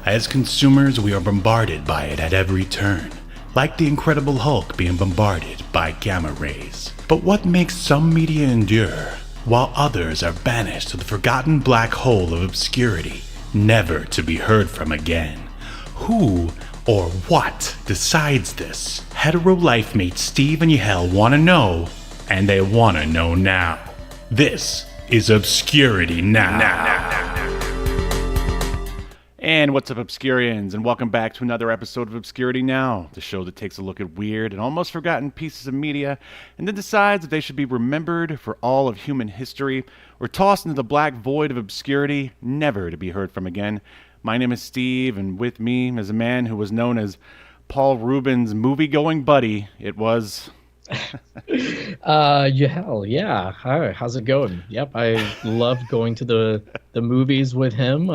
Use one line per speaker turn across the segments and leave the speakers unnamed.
As consumers, we are bombarded by it at every turn, like the Incredible Hulk being bombarded by gamma rays. But what makes some media endure, while others are banished to the forgotten black hole of obscurity, never to be heard from again? Who or what decides this? Hetero life mates Steve and Yahel want to know, and they want to know now. This is Obscurity Now. And what's up, Obscurians, and welcome back to another episode of Obscurity Now, the show that takes a look at weird and almost forgotten pieces of media and then decides if they should be remembered for all of human history or tossed into the black void of obscurity, never to be heard from again. My name is Steve, and with me is a man who was known as Paul Rubens' movie-going buddy. It was...
Yahel, yeah. Hi, how's it going? Yep, I love going to the movies with him.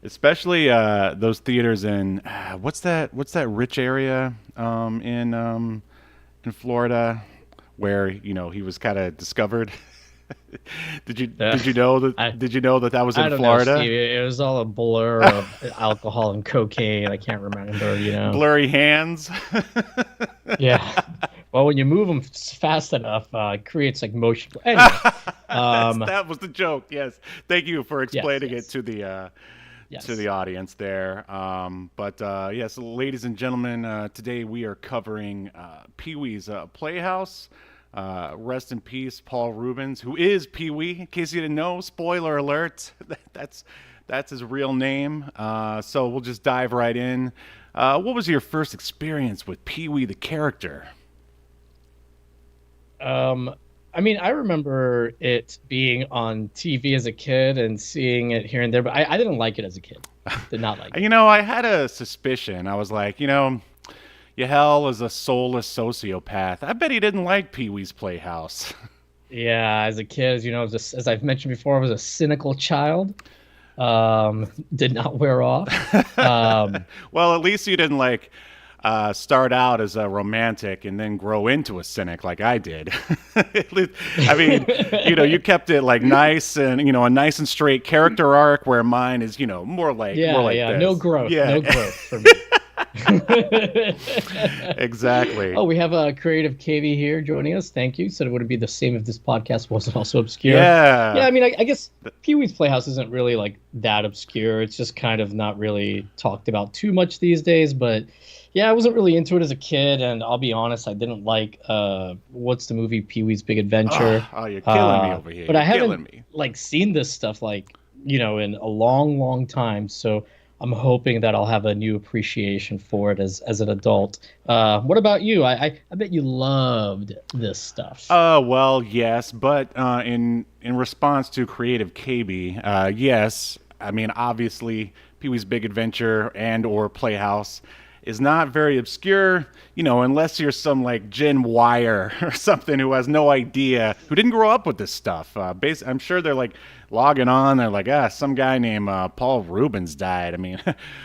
Especially those theaters in what's that rich area in Florida where he was kind of discovered. Did you know that was in Florida?
Know, Steve. It was all a blur of alcohol and cocaine. I can't remember.
Blurry hands.
Yeah. Well, when you move them fast enough, it creates like motion. Anyway,
that was the joke. Yes, thank you for explaining it to the audience there. Yes, ladies and gentlemen, today we are covering PeeWee's Playhouse. Rest in peace, Paul Rubens, who is PeeWee. In case you didn't know, spoiler alert. That's his real name. So we'll just dive right in. What was your first experience with PeeWee the character?
I remember it being on TV as a kid and seeing it here and there, but I didn't like it as a kid. Did not like it.
I had a suspicion. I was like, Yahel is a soulless sociopath. I bet he didn't like Pee-wee's Playhouse.
Yeah, as a kid, as I've mentioned before, I was a cynical child. Did not wear off.
Well, at least you didn't start out as a romantic and then grow into a cynic like I did. You kept it nice and a nice and straight character arc, where mine is more like this.
No growth. Yeah. No growth for me.
Exactly.
Oh, we have a creative KV here joining us. Thank you. Said it wouldn't be the same if this podcast wasn't also obscure.
Yeah.
Yeah, I guess Pee-wee's Playhouse isn't really that obscure. It's just kind of not really talked about too much these days, but yeah, I wasn't really into it as a kid, and I'll be honest, I didn't like what's the movie Pee-wee's Big Adventure.
Oh, you're killing me over here.
But I haven't seen this stuff in a long, long time. So I'm hoping that I'll have a new appreciation for it as an adult. What about you? I bet you loved this stuff.
Well, yes, but in response to creative KB, yes. Obviously, Pee-wee's Big Adventure and or Playhouse is not very obscure, unless you're some Gen Wire or something who has no idea, who didn't grow up with this stuff. I'm sure they're logging on. They're some guy named Paul Rubens died.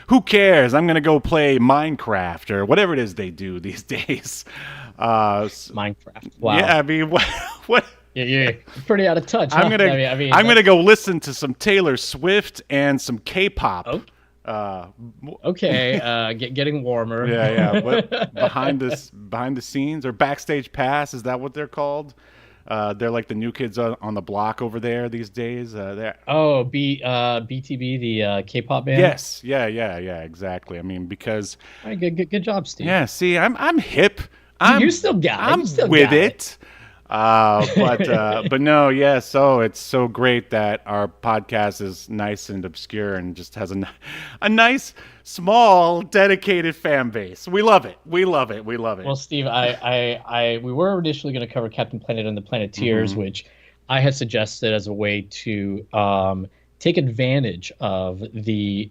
Who cares? I'm going to go play Minecraft or whatever it is they do these days.
Minecraft. Wow.
Yeah, what?
You're pretty out of touch.
I'm gonna go listen to some Taylor Swift and some K-pop.
Oh. Okay, getting warmer.
Yeah. What, behind the scenes or backstage pass, is that what they're called? They're like the new kids on the block over there these days.
BTB, the K-pop band.
Yes, yeah, exactly. Because
good job, Steve.
Yeah, see, I'm hip.
You still got it.
I'm with it. But no, yeah. So it's so great that our podcast is nice and obscure and just has a nice, small, dedicated fan base. We love it.
Well, Steve, we were initially going to cover Captain Planet and the Planeteers, which I had suggested as a way to take advantage of the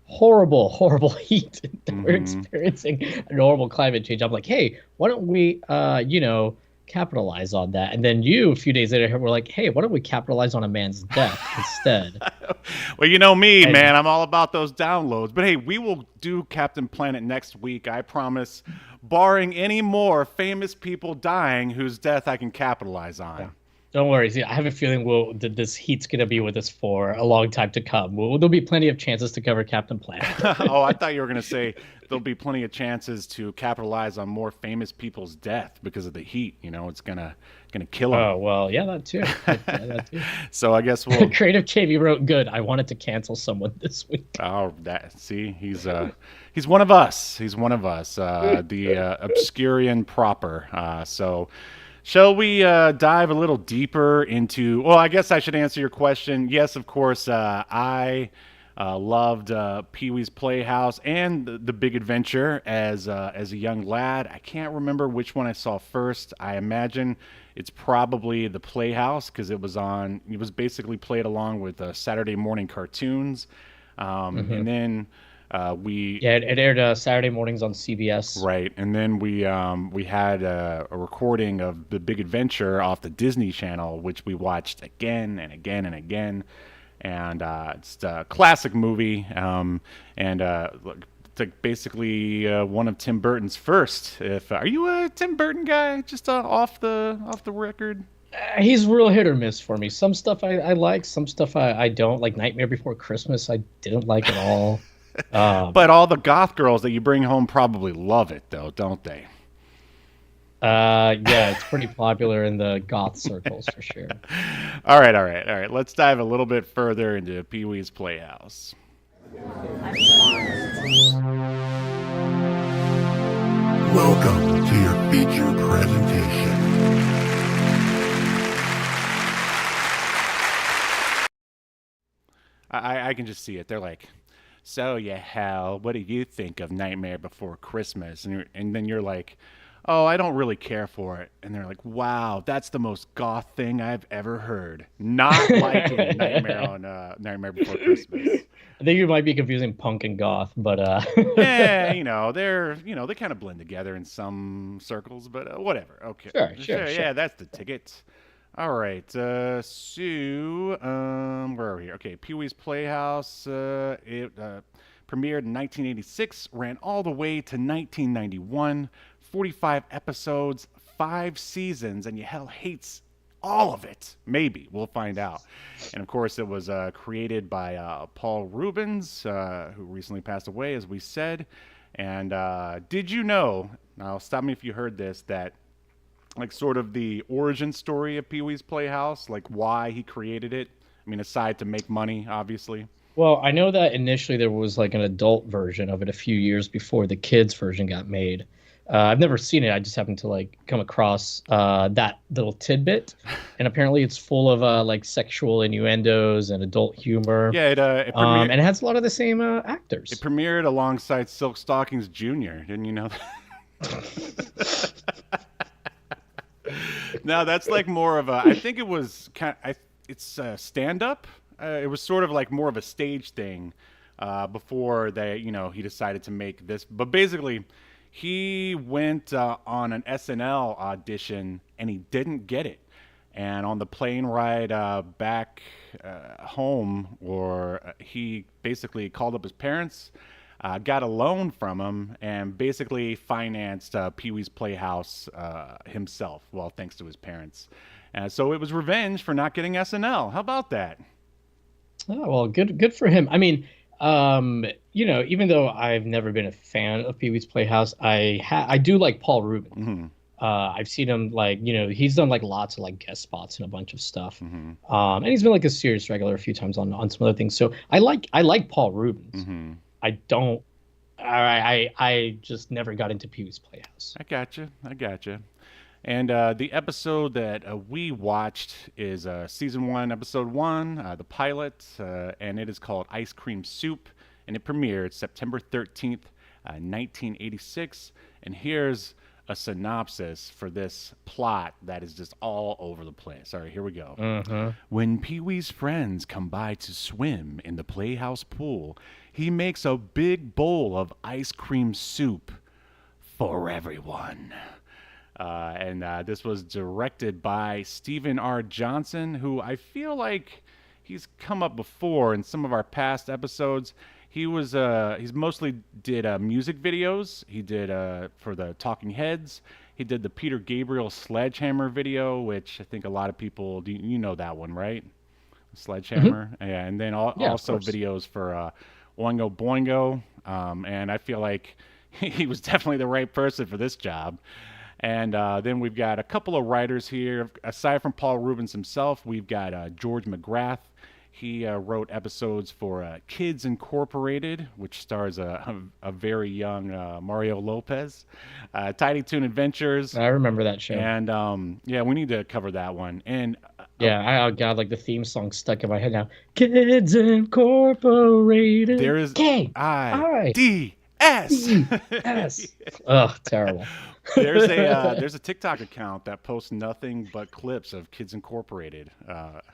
horrible heat that we're experiencing, and horrible climate change. I'm like, hey, why don't we, capitalize on that? And then you, a few days later, were like, hey, why don't we capitalize on a man's death instead?
Well, man, I'm all about those downloads. But hey, we will do Captain Planet next week, I promise, barring any more famous people dying whose death I can capitalize on.
Yeah. Don't worry. See, I have a feeling this heat's gonna be with us for a long time to come. There'll be plenty of chances to cover Captain Planet.
Oh, I thought you were going to say there'll be plenty of chances to capitalize on more famous people's death because of the heat. It's gonna kill them.
Oh well, yeah, that too. That too.
So I guess we'll.
Creative KV wrote good. I wanted to cancel someone this week.
Oh, that see, he's one of us. He's one of us. The Obscurian proper. So. Shall we dive a little deeper into? Well, I guess I should answer your question. Yes, of course. I loved Pee-wee's Playhouse and the Big Adventure as a young lad. I can't remember which one I saw first. I imagine it's probably the Playhouse because it was on. It was basically played along with Saturday morning cartoons, and then.
It aired Saturday mornings on CBS.
Right, and then we had a recording of the Big Adventure off the Disney Channel, which we watched again and again and again, and it's a classic movie, and it's like basically one of Tim Burton's first. Are you a Tim Burton guy? Just off the record.
He's real hit or miss for me. Some stuff I like, some stuff I don't. Like Nightmare Before Christmas, I didn't like at all.
But all the goth girls that you bring home probably love it, though, don't they?
Yeah, it's pretty popular in the goth circles for sure.
All right. Let's dive a little bit further into Pee-wee's Playhouse.
Welcome to your feature presentation.
I can just see it. They're like, so Yahel, what do you think of Nightmare Before Christmas? And then you're like, oh, I don't really care for it. And they're like, wow, that's the most goth thing I've ever heard. Not liking Nightmare Before Christmas.
I think you might be confusing punk and goth, but
yeah, they kind of blend together in some circles, but whatever. Okay,
sure.
Yeah, that's the ticket. All right, where are we here? Okay, Pee-wee's Playhouse. It premiered in 1986, ran all the way to 1991, 45 episodes, 5 seasons, and Yahel hates all of it. Maybe. We'll find out. And, of course, it was created by Paul Rubens, who recently passed away, as we said. And did you know, now stop me if you heard this, that like sort of the origin story of Pee-wee's Playhouse, like why he created it? I mean, aside to make money, obviously.
Well, I know that initially there was like an adult version of it a few years before the kids version got made. I've never seen it. I just happened to like come across that little tidbit, and apparently it's full of like sexual innuendos and adult humor.
Yeah, it premiered,
and it has a lot of the same actors.
It premiered alongside Silk Stockings Jr. Didn't you know that? No, that's like more of a. I think it was it's stand up. It was sort of like more of a stage thing before he decided to make this. But basically, he went on an SNL audition and he didn't get it. And on the plane ride back home, he basically called up his parents, got a loan from him, and basically financed Pee-wee's Playhouse himself, well, thanks to his parents. So it was revenge for not getting SNL. How about that?
Oh, well, good for him. I mean, even though I've never been a fan of Pee-wee's Playhouse, I do like Paul Rubens.
Mm-hmm.
I've seen him he's done like lots of like guest spots and a bunch of stuff. Mm-hmm. And he's been like a serious regular a few times on some other things. So I like Paul Rubens.
Mm-hmm.
I just never got into Pee-wee's Playhouse.
I gotcha. And the episode that we watched is season 1, episode 1, the pilot, and it is called Ice Cream Soup, and it premiered September 13th, 1986. And here's a synopsis for this plot that is just all over the place. All right, here we go.
Mm-hmm.
When Pee-wee's friends come by to swim in the Playhouse pool, he makes a big bowl of ice cream soup for everyone. And this was directed by Stephen R. Johnson, who I feel like he's come up before in some of our past episodes. He's mostly did music videos. He did for the Talking Heads. He did the Peter Gabriel Sledgehammer video, which I think a lot of people do. You know that one, right? Sledgehammer, yeah, and then
Yeah, of
also
course.
videos for Oingo Boingo, and I feel like he was definitely the right person for this job. And then we've got a couple of writers here. Aside from Paul Rubens himself, we've got George McGrath. He wrote episodes for Kids Incorporated, which stars a very young Mario Lopez, Tiny Toon Adventures,
I remember that show.
and yeah, we need to cover that one. And
Yeah, oh god, like the theme song stuck in my head now. Kids Incorporated.
there is
K-I-D-S.
IDS.
Ugh, terrible.
There's a TikTok account that posts nothing but clips of Kids Incorporated.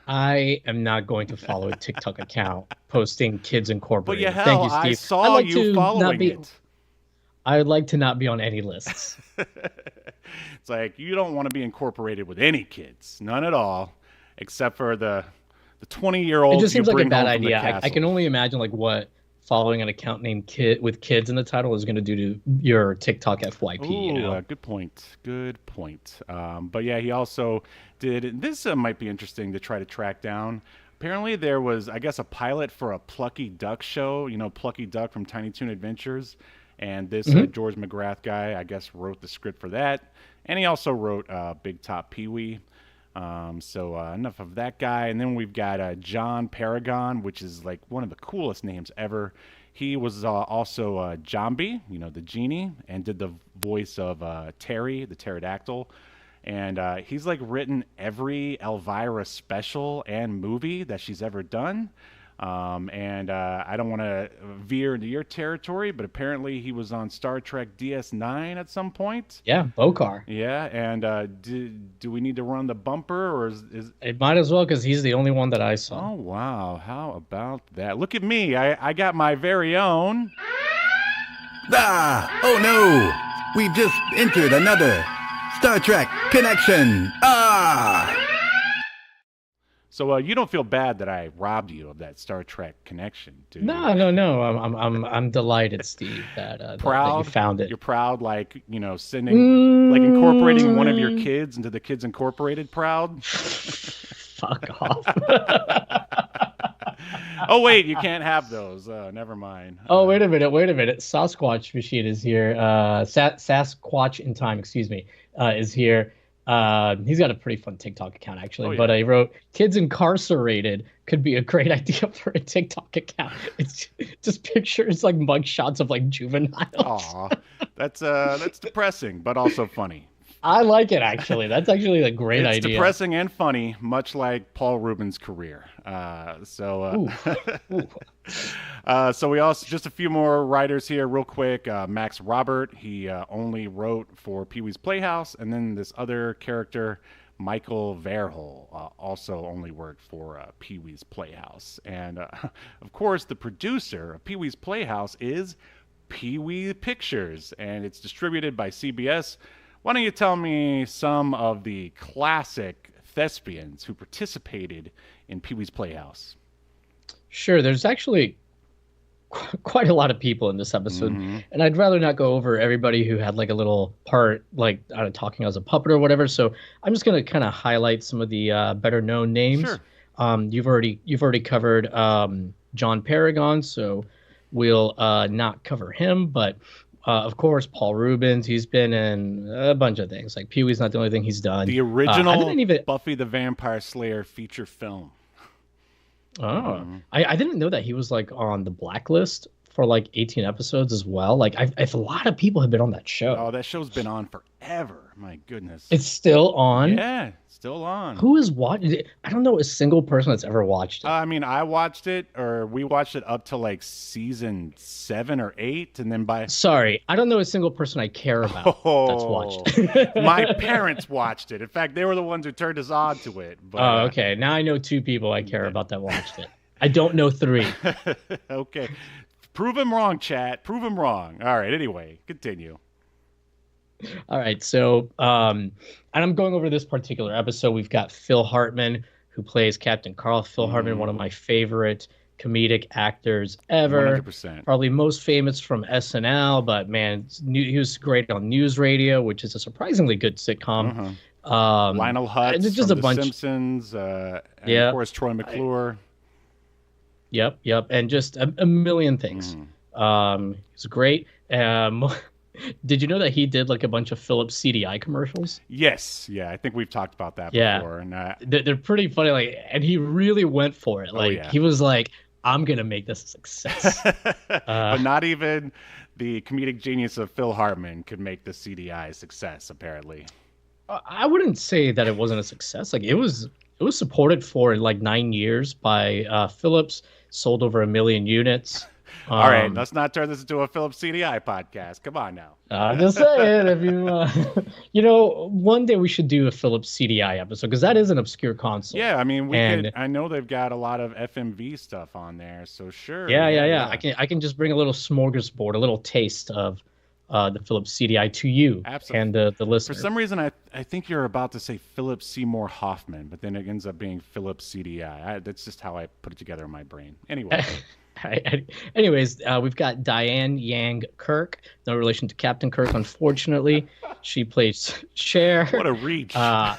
I am not going to follow a TikTok account posting Kids
But
Incorporated.
yeah,
Thank you,
hell,
Steve.
I saw you following it.
I'd like to not be on any lists.
It's like you don't want to be incorporated with any kids, none at all, except for the 20-year-olds.
It just seems
you
like a
bring
bad
home from the
idea. I can
castle.
only imagine like what following an account named Kid with kids in the title is going to do to your TikTok FYP.
Ooh,
You know?
good point. Good point. But yeah, he also did. This might be interesting to try to track down. Apparently, there was, I guess, a pilot for a Plucky Duck show. You know, Plucky Duck from Tiny Toon Adventures. And this George McGrath guy, I guess, wrote the script for that. And he also wrote Big Top PeeWee. So enough of that guy. And then we've got John Paragon, which is like one of the coolest names ever. He was also Jambi, you know, the genie, and did the voice of Terry, the pterodactyl. And he's like written every Elvira special and movie that she's ever done. And I don't want to veer into your territory, but apparently he was on Star Trek DS9 at some point.
Yeah, Bokar.
Yeah, and do we need to run the bumper, or is
It might as well because he's the only one that I saw.
Oh wow, how about that? Look at me, I got my very own.
Ah! Oh no! We've just entered another Star Trek connection. Ah!
So you don't feel bad that I robbed you of that Star Trek connection, do you?
No. I'm delighted, Steve, that
Proud
you found it.
You're proud, like, you know, sending, like, incorporating one of your
Mm.
kids into the Kids Incorporated. Proud.
Fuck off.
Oh wait, you can't have those. Never mind.
Oh, wait a minute. Sasquatch Machine is here. Sasquatch in Time, excuse me, is here. He's got a pretty fun TikTok account, actually.
Oh, yeah.
But I wrote, Kids Incarcerated could be a great idea for a TikTok account. It's just pictures, like mug shots of like juveniles.
Aw, that's depressing, but also funny.
I like it, actually. That's actually a great
It's
idea.
depressing and funny, much like Paul Rubens' career. So we also, just a few more writers here real quick. Max Robert, he only wrote for Pee-wee's Playhouse, and then this other character, Michael Verhol, also only worked for Pee-wee's Playhouse. And of course, the producer of Pee-wee's Playhouse is Pee-wee Pictures, and it's distributed by CBS. Why don't you tell me some of the classic thespians who participated in Pee-wee's Playhouse?
Sure, there's actually quite a lot of people in this episode, and I'd rather not go over everybody who had like a little part, like talking as a puppet or whatever. So I'm just gonna kind of highlight some of the better known names.
Sure.
You've already covered John Paragon, so we'll not cover him, but. Of course, Paul Rubens. He's been in a bunch of things. Like Pee-wee's not the only thing he's done.
The original
I didn't even.
Buffy the Vampire Slayer feature film.
Oh, I didn't know that he was like on the blacklist for like 18 episodes as well. Like, a lot of people have been on that show.
Oh, that show's been on forever. My goodness.
It's still on.
Yeah, still on.
Who is watching it? I don't know a single person that's ever watched it.
I mean, I watched it, or we watched it up to like season 7 or 8, and then by
Sorry, I don't know a single person I care about that's watched it.
my parents watched it. In fact, they were the ones who turned us on to it. But,
Oh, okay. Now I know 2 people I care about that watched it. I don't know 3.
Okay. Prove him wrong, chat. Prove him wrong. All right. Anyway, continue.
All right, so and I'm going over this particular episode. We've got Phil Hartman, who plays Captain Carl. Phil Hartman, one of my favorite comedic actors ever.
100%.
Probably most famous from SNL, but man, he was great on News Radio, which is a surprisingly good sitcom.
Lionel
And
Hutz
it's just
from
a
The
bunch.
Simpsons, and of
Yeah.
course Troy McClure.
Yep, and just a million things. He's great. Did you know that he did like a bunch of Philips CDI commercials?
Yes, yeah, I think we've talked about that
Yeah.
before. And
They're pretty funny. Like, and he really went for it. Like,
yeah.
he was like, "I'm gonna make this a success."
but not even the comedic genius of Phil Hartman could make the CDI a success, apparently.
I wouldn't say that it wasn't a success. Like, it was supported for like 9 years by Philips. Sold over 1 million units.
All right, let's not turn this into a Philips CDI podcast. Come on now.
I'm just saying, if you, one day we should do a Philips CDI episode because that is an obscure console.
Yeah, I mean, I know they've got a lot of FMV stuff on there, so sure.
Yeah. I can just bring a little smorgasbord, a little taste of the Philips CDI to you. Absolutely. And the listener.
For some reason, I think you're about to say Philip Seymour Hoffman, but then it ends up being Philips CDI. That's just how I put it together in my brain. Anyway.
Anyways, we've got Diane Yang Kirk, no relation to Captain Kirk, unfortunately. She plays Cher.
What a reach.
I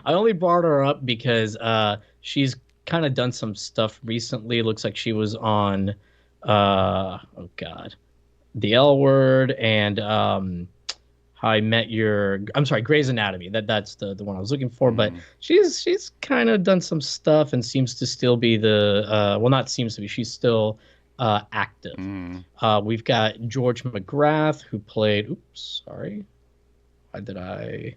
only brought her up because she's kind of done some stuff recently. Looks like she was on, The L Word and How I Met Your... I'm sorry, Grey's Anatomy. That's the one I was looking for. But she's kind of done some stuff and seems to still be not seems to be. She's still active. We've got George McGrath, who played... Oops, sorry. Why did I...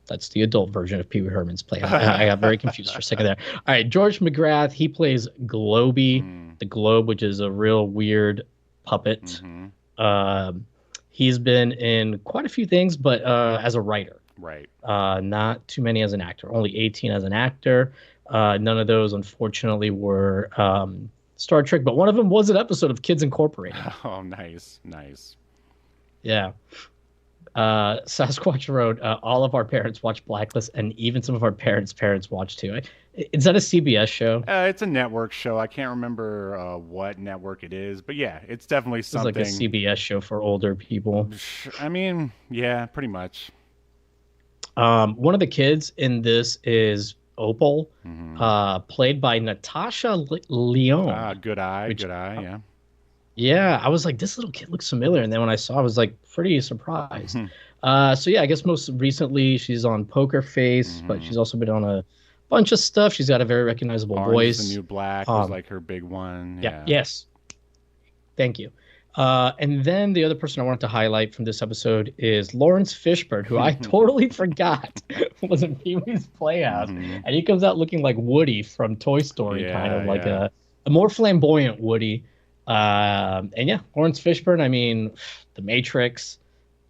That's the adult version of Pee-wee Herman's Playhouse. I got very confused for a second there. All right, George McGrath, he plays Globey, the Globe, which is a real weird puppet. He's been in quite a few things, but as a writer.
Right.
Not too many as an actor. Only 18 as an actor. None of those, unfortunately, were Star Trek, but one of them was an episode of Kids Incorporated.
Oh, nice.
Yeah. Sasquatch wrote, all of our parents watch Blacklist, and even some of our parents' watch too. Is that a CBS show?
It's a network show. I can't remember what network it is, but yeah, it's definitely something.
It's like a CBS show for older people.
I mean, yeah, pretty much.
One of the kids in this is Opal, played by Natasha Lyonne.
Good eye, yeah.
Yeah, I was like, this little kid looks familiar. And then when I saw, I was like pretty surprised. So yeah, I guess most recently she's on Poker Face, but she's also been on a bunch of stuff. She's got a very recognizable voice.
The New Black was like her big one. Yeah.
Yes. Thank you. And then the other person I wanted to highlight from this episode is Lawrence Fishburne, who I totally forgot was in Pee-wee's Playhouse. And he comes out looking like Woody from Toy Story, kind of like a more flamboyant Woody. And yeah, Lawrence Fishburne, I mean, The Matrix,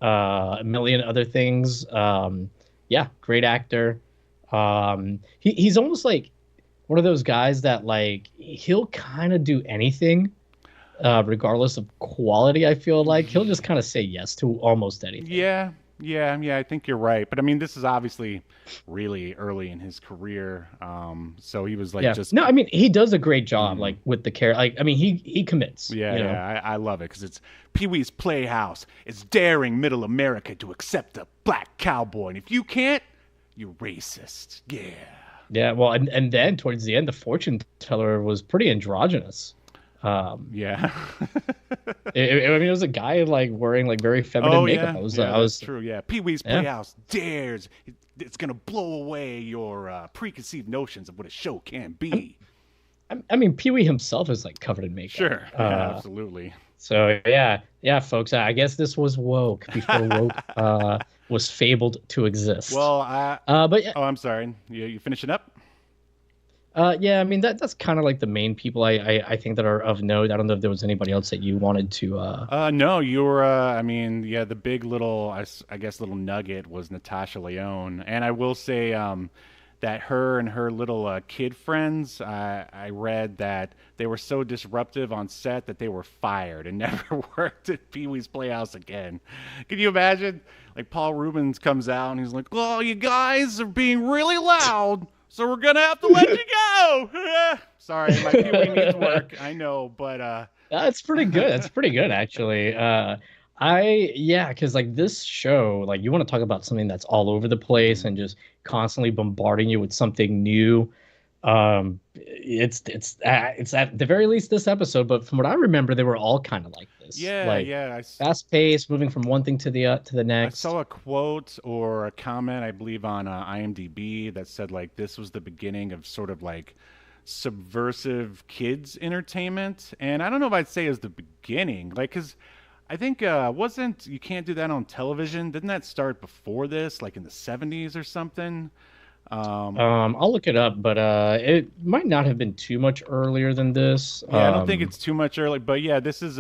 a million other things. Yeah, great actor. He's almost like one of those guys that like he'll kind of do anything, regardless of quality. I feel like he'll just kind of say yes to almost anything.
Yeah, I think you're right. But I mean, this is obviously really early in his career. So he was like
No, I mean, he does a great job, like with the character. Like, I mean, he commits.
I love it because it's Pee-wee's Playhouse. It's daring middle America to accept a black cowboy. And if you can't, you're racist. Yeah.
Yeah, well, and then towards the end, the fortune teller was pretty androgynous.
Yeah.
I mean, it was a guy like wearing like very feminine makeup.
That's true. Yeah. Pee-wee's Playhouse dares. It's gonna blow away your preconceived notions of what a show can be.
I mean, Pee-wee himself is like covered in makeup.
Sure. Absolutely.
So yeah, folks. I guess this was woke before woke was fabled to exist.
Well,
but yeah.
Oh, I'm sorry. You finishing up?
Yeah, I mean that's kind of like the main people I think that are of note. I don't know if there was anybody else that you wanted to.
No, you were. I mean, yeah, the big little, I guess, little nugget was Natasha Lyonne, and I will say that her and her little kid friends. I read that they were so disruptive on set that they were fired and never worked at Pee-wee's Playhouse again. Can you imagine? Like Paul Rubens comes out and he's like, "Oh, you guys are being really loud. so we're gonna have to let you go. Sorry, my PeeWee needs work. I know, but
That's pretty good. That's pretty good, actually. Because like this show, like you want to talk about something that's all over the place and just constantly bombarding you with something new. It's at the very least this episode, but from what I remember, they were all kind of like this.
yeah,
Like
yeah.
fast paced, moving from one thing to the
I
next.
saw a quote or a comment, I believe, on IMDb that said like this was the beginning of sort of like subversive kids entertainment, and I don't know if I'd say it was the beginning, like, because I think wasn't You Can't Do That on Television? Didn't that start before this, like in the 70s or something?
I'll look it up, but it might not have been too much earlier than this.
Yeah, I don't think it's too much early, but yeah, this is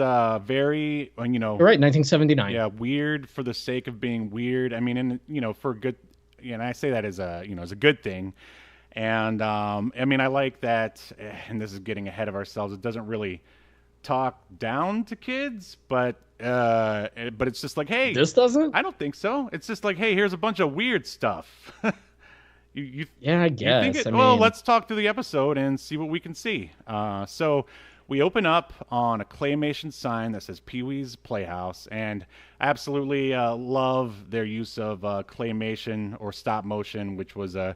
very,
You're right, 1979.
yeah, weird for the sake of being weird. I mean, and for good, and I say that as as a good thing. And I mean, I like that, and this is getting ahead of ourselves. It doesn't really talk down to kids, but it's just like, hey,
This doesn't?
I don't think so. It's just like, hey, here's a bunch of weird stuff.
Yeah, I guess.
You think
I
well,
mean,
let's talk through the episode and see what we can see. So we open up on a claymation sign that says Pee-wee's Playhouse, and absolutely love their use of claymation or stop motion, which was a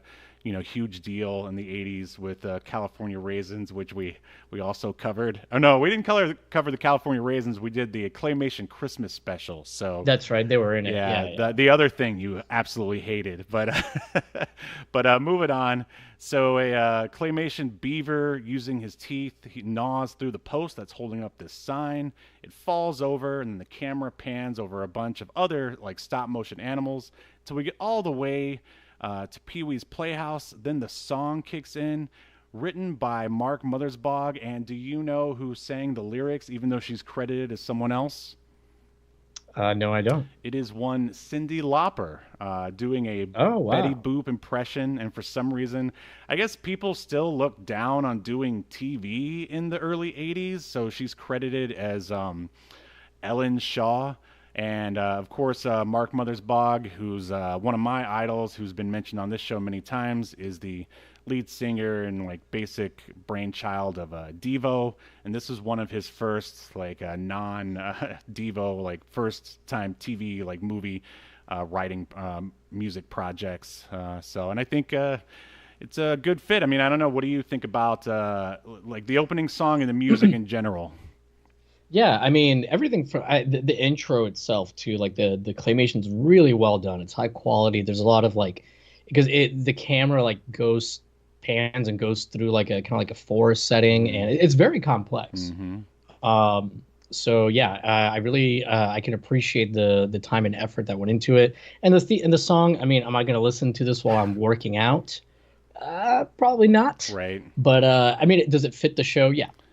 huge deal in the 80s with California Raisins, which we also covered. Oh no, we didn't cover the California Raisins. We did the claymation Christmas special. So
that's right, they were in it.
yeah. The other thing you absolutely hated, but moving on. So a claymation beaver using his teeth, he gnaws through the post that's holding up this sign. It falls over, and the camera pans over a bunch of other like stop motion animals until we get all the way to Pee-wee's Playhouse. Then the song kicks in, written by Mark Mothersbaugh. And do you know who sang the lyrics, even though she's credited as someone else?
No, I don't.
It is one Cyndi Lauper doing a
Oh, wow.
Betty Boop impression. And for some reason, I guess people still look down on doing TV in the early 80s. So she's credited as Ellen Shaw. And of course, Mark Mothersbaugh, who's one of my idols, who's been mentioned on this show many times, is the lead singer and like basic brainchild of Devo. And this was one of his first like non-Devo, like first time TV like movie writing music projects. And I think it's a good fit. I mean, I don't know. What do you think about like the opening song and the music in general?
Yeah, I mean everything from the intro itself to like the claymation's really well done. It's high quality. There's a lot of like because the camera like pans and goes through like a kind of like a forest setting, and it's very complex.
Mm-hmm.
So yeah, I really I can appreciate the time and effort that went into it. And the song, I mean, am I going to listen to this while I'm working out? Probably not.
Right.
But I mean, does it fit the show?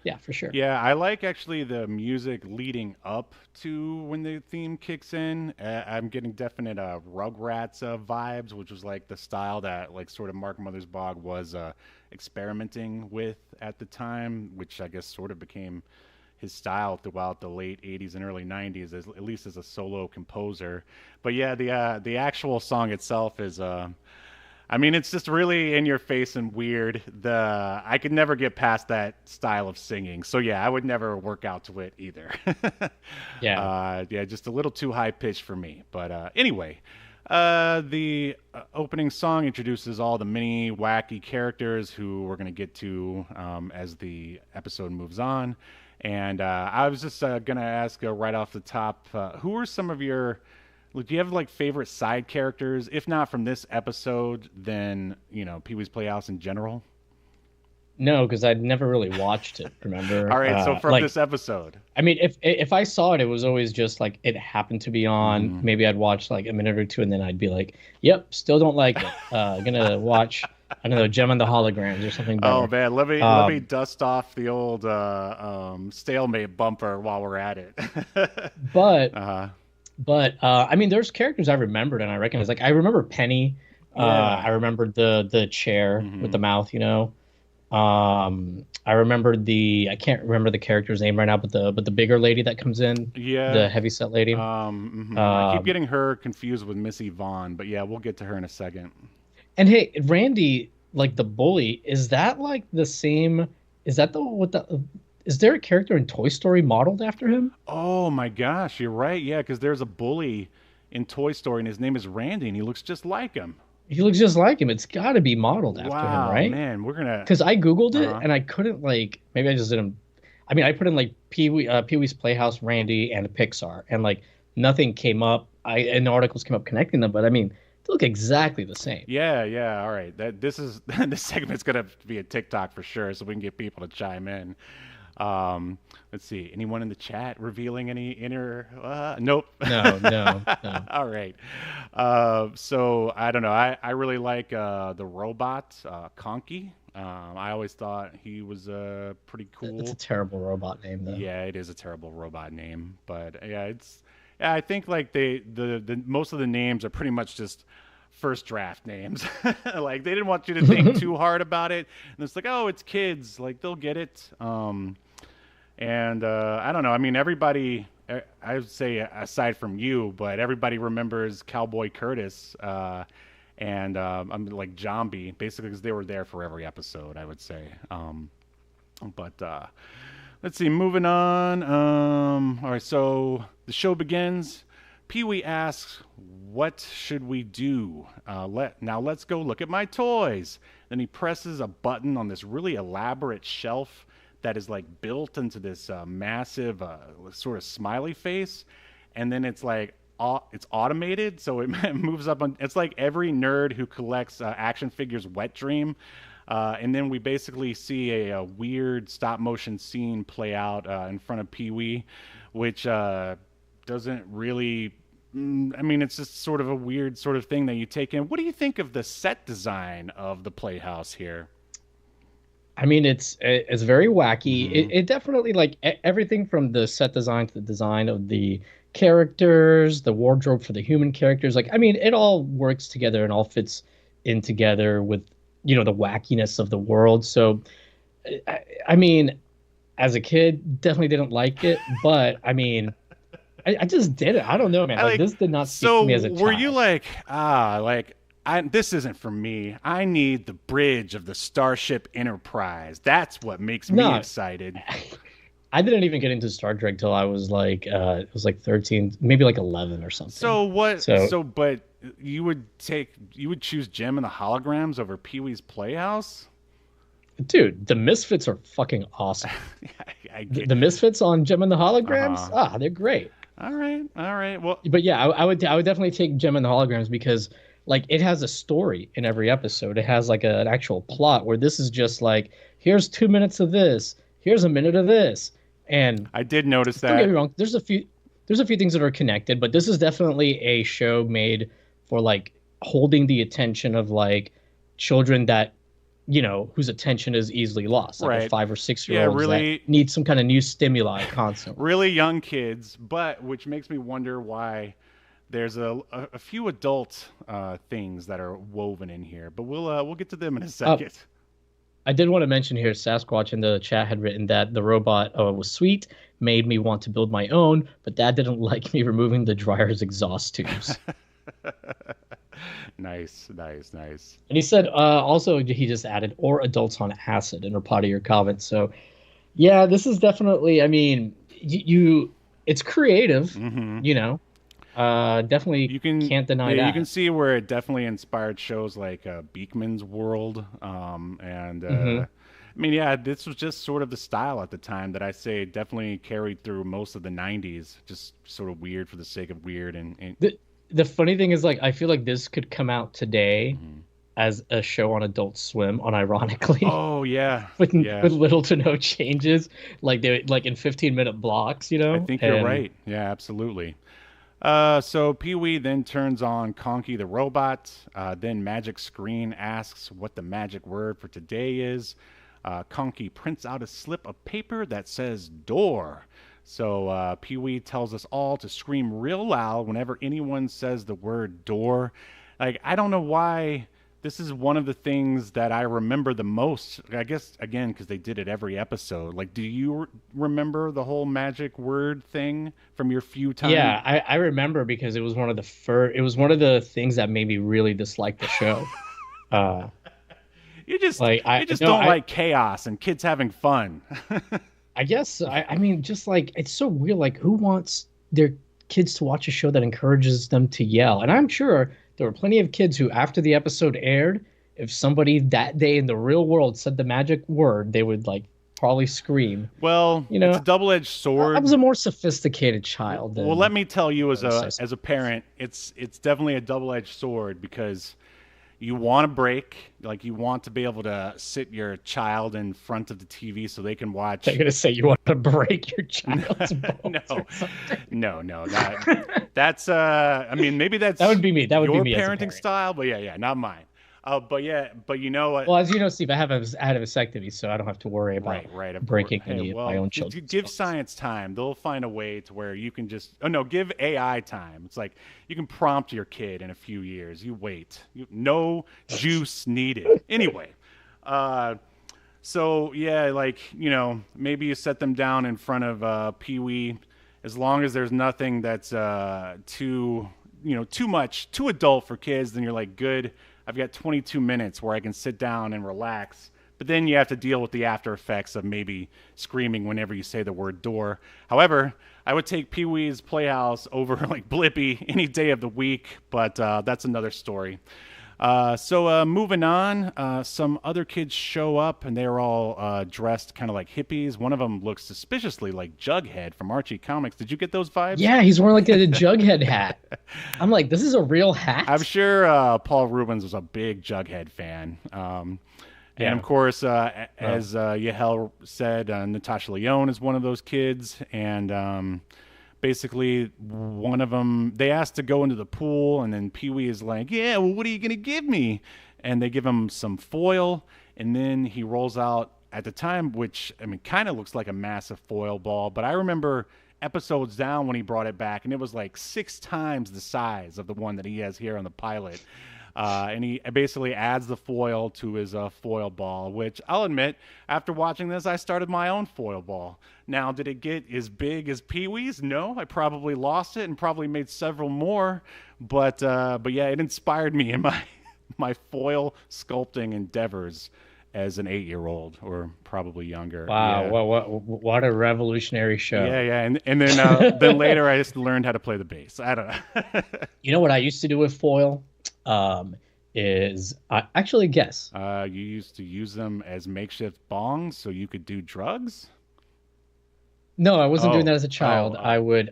Yeah, for sure.
Yeah, I like actually the music leading up to when the theme kicks in. I'm getting definite Rugrats vibes, which was like the style that like sort of Mark Mothersbaugh was experimenting with at the time, which I guess sort of became his style throughout the late 80s and early 90s, at least as a solo composer. But yeah, the actual song itself is I mean, it's just really in your face and weird. I could never get past that style of singing. So yeah, I would never work out to it either.
Yeah.
Yeah, just a little too high pitched for me. But anyway, the opening song introduces all the many wacky characters who we're going to get to as the episode moves on. And I was just going to ask right off the top, who are some of your do you have like favorite side characters? If not from this episode, then Pee-wee's Playhouse in general.
No, because I'd never really watched it. Remember?
All right, so from
like,
this episode,
I mean, if I saw it, it was always just like it happened to be on. Maybe I'd watch like a minute or two, and then I'd be like, "Yep, still don't like it. Gonna watch I don't know, Gem and the Holograms or something better."
Oh man, let me dust off the old stalemate bumper while we're at it.
But I mean, there's characters I remembered and I recognize. Like I remember Penny. I remembered the chair with the mouth. I remembered I can't remember the character's name right now, but the bigger lady that comes in.
Yeah.
The heavyset lady.
I keep getting her confused with Missy Vaughn, but yeah, we'll get to her in a second.
And hey, Randy like the bully, is that like the same? Is that the what the? Is there a character in Toy Story modeled after him?
Oh my gosh, you're right. Yeah, because there's a bully in Toy Story, and his name is Randy, and he looks just like him.
He looks just like him. It's got to be modeled after him,
Wow,
right?
man, we're gonna.
Because I googled it
Uh-huh.
and I couldn't like maybe I just didn't. I mean, I put in like Pee-wee's Playhouse, Randy, and Pixar, and like nothing came up. And articles came up connecting them, but I mean, they look exactly the same.
Yeah, yeah. All right. That this is this segment's gonna be a TikTok for sure, so we can get people to chime in. Let's see. Anyone in the chat revealing any inner? Nope.
No, no, no.
All right. So I don't know. I really like the robot Conky. I always thought he was pretty
It's a
cool.
terrible robot name, though.
Yeah, it is a terrible robot name, but yeah, it's. Yeah, I think like the most of the names are pretty much just first draft names. Like they didn't want you to think too hard about it, and it's like, oh, it's kids, like they'll get it. And I don't know. I mean, everybody. I would say aside from you, but everybody remembers Cowboy Curtis and I'm like Zombie, basically because they were there for every episode. I would say. But let's see. Moving on. All right. So the show begins. Pee-wee asks, "What should we do? Let's go look at my toys." Then he presses a button on this really elaborate shelf that is like built into this massive sort of smiley face, and then it's like it's automated, so it moves up on. It's like every nerd who collects action figures' wet dream. And then we basically see a weird stop motion scene play out in front of Pee-wee, which doesn't really. I mean, it's just sort of a weird sort of thing that you take in. What do you think of the set design of the Playhouse here?
I mean, it's very wacky.
Hmm.
It definitely like everything from the set design to the design of the characters, the wardrobe for the human characters. Like, I mean, it all works together and all fits in together with the wackiness of the world. So, I mean, as a kid, definitely didn't like it, but I mean, I just did it. I don't know, man.
I
Like
like.
this did not speak
So
to me as a
were you
child.
like this isn't for me. I need the bridge of the Starship Enterprise. That's what makes me
No,
excited.
I didn't even get into Star Trek till I was like it was like 13, maybe like 11 or something.
So what?
So,
But you would choose Gem and the Holograms over Pee-wee's Playhouse?
dude, the Misfits are fucking awesome.
I
The,
get.
the Misfits on Gem and the Holograms,
Uh-huh.
they're great.
All right, all right. Well,
But yeah, I would definitely take Gem and the Holograms because like it has a story in every episode. It has like an actual plot where this is just like here's 2 minutes of this, here's a minute of this, and
I did notice
don't get me
that.
wrong. There's a few things that are connected, but this is definitely a show made for like holding the attention of like children that whose attention is easily lost, like
Right.
a 5 or 6 year
Yeah,
olds that
really,
need some kind of new stimuli constantly.
really young kids, but which makes me wonder why there's a few adult things that are woven in here. But we'll get to them in a
Uh,
second.
I did want to mention here, Sasquatch in the chat had written that the robot was sweet, made me want to build my own, but Dad didn't like me removing the dryer's exhaust tubes.
Nice, nice, nice.
And he said also he just added or adults on acid in reply to your comment. So yeah, this is definitely. I mean, it's creative,
Hmm.
you know. Definitely
You can
can't deny
yeah, you
that.
can see where it definitely inspired shows like Beekman's World, and
Hmm.
I mean, yeah, this was just sort of the style at the time that I say definitely carried through most of the '90s. Just sort of weird for the sake of weird, and
The funny thing is, like, I feel like this could come out today
mhm.
as a show on Adult Swim, unironically,
Oh yeah,
with
yeah.
with little to no changes, like they like in 15-minute blocks,
I think you're
and
right. Yeah, absolutely. So Pee-wee then turns on Conky the robot. Then Magic Screen asks what the magic word for today is. Conky prints out a slip of paper that says door. So Pee-wee tells us all to scream real loud whenever anyone says the word door. Like, I don't know why this is one of the things that I remember the most. I guess, again, because they did it every episode. Like, do you remember the whole magic word thing from your few times?
yeah, I remember because it was one of the things that made me really dislike the show. Uh, Like
you just don't like chaos and kids having fun.
I guess I mean just like it's so weird. Like who wants their kids to watch a show that encourages them to yell? And I'm sure there were plenty of kids who, after the episode aired, if somebody that day in the real world said the magic word, they would like probably scream.
Well,
You know,
it's a double-edged sword.
I was a more sophisticated child.
Well, let me tell you, as a parent, it's definitely a double-edged sword because you want a break, like you want to be able to sit your child in front of the TV so they can watch.
I'm gonna say you want to break your child's bones.
No. That's I mean, maybe that
would be me. That would
your
be me
parenting
as a parent.
style, but yeah, not mine. But you know what?
Well, as you know, Steve, I had a vasectomy, so I don't have to worry about breaking any of my own children.
Give science time. They'll find a way to where you can just give AI time. It's like you can prompt your kid in a few years. You wait. No juice needed. Anyway, so yeah, like maybe you set them down in front of PeeWee, as long as there's nothing that's too adult for kids. Then you're like, good. I've got 22 minutes where I can sit down and relax. But then you have to deal with the after effects of maybe screaming whenever you say the word door. However, I would take Pee-wee's Playhouse over like Blippi any day of the week, but that's another story. So moving on, some other kids show up and they're all dressed kind of like hippies. One of them looks suspiciously like Jughead from Archie Comics. Did you get those vibes?
Yeah, he's wearing like a Jughead hat. I'm like, this is a real hat?
I'm sure Paul Rubens was a big Jughead fan. And of course, as Yahel said, Natasha Lyonne is one of those kids. And basically, one of them, they asked to go into the pool, and then Pee-wee is like, yeah, well, what are you going to give me? And they give him some foil, and then he rolls out, at the time, which, I mean, kind of looks like a massive foil ball, but I remember episodes down when he brought it back, and it was like 6 times the size of the one that he has here on the pilot. And he basically adds the foil to his foil ball, which I'll admit, after watching this, I started my own foil ball. Now, did it get as big as Pee-wee's? No, I probably lost it and probably made several more. But yeah, it inspired me in my foil sculpting endeavors as an 8-year-old, or probably younger.
Wow,
yeah.
what a revolutionary show.
Yeah, and then then later I just learned how to play the bass. I don't know.
You know what I used to do with foil? Is I actually guess.
You used to use them as makeshift bongs so you could do drugs?
No, I wasn't doing that as a child. I would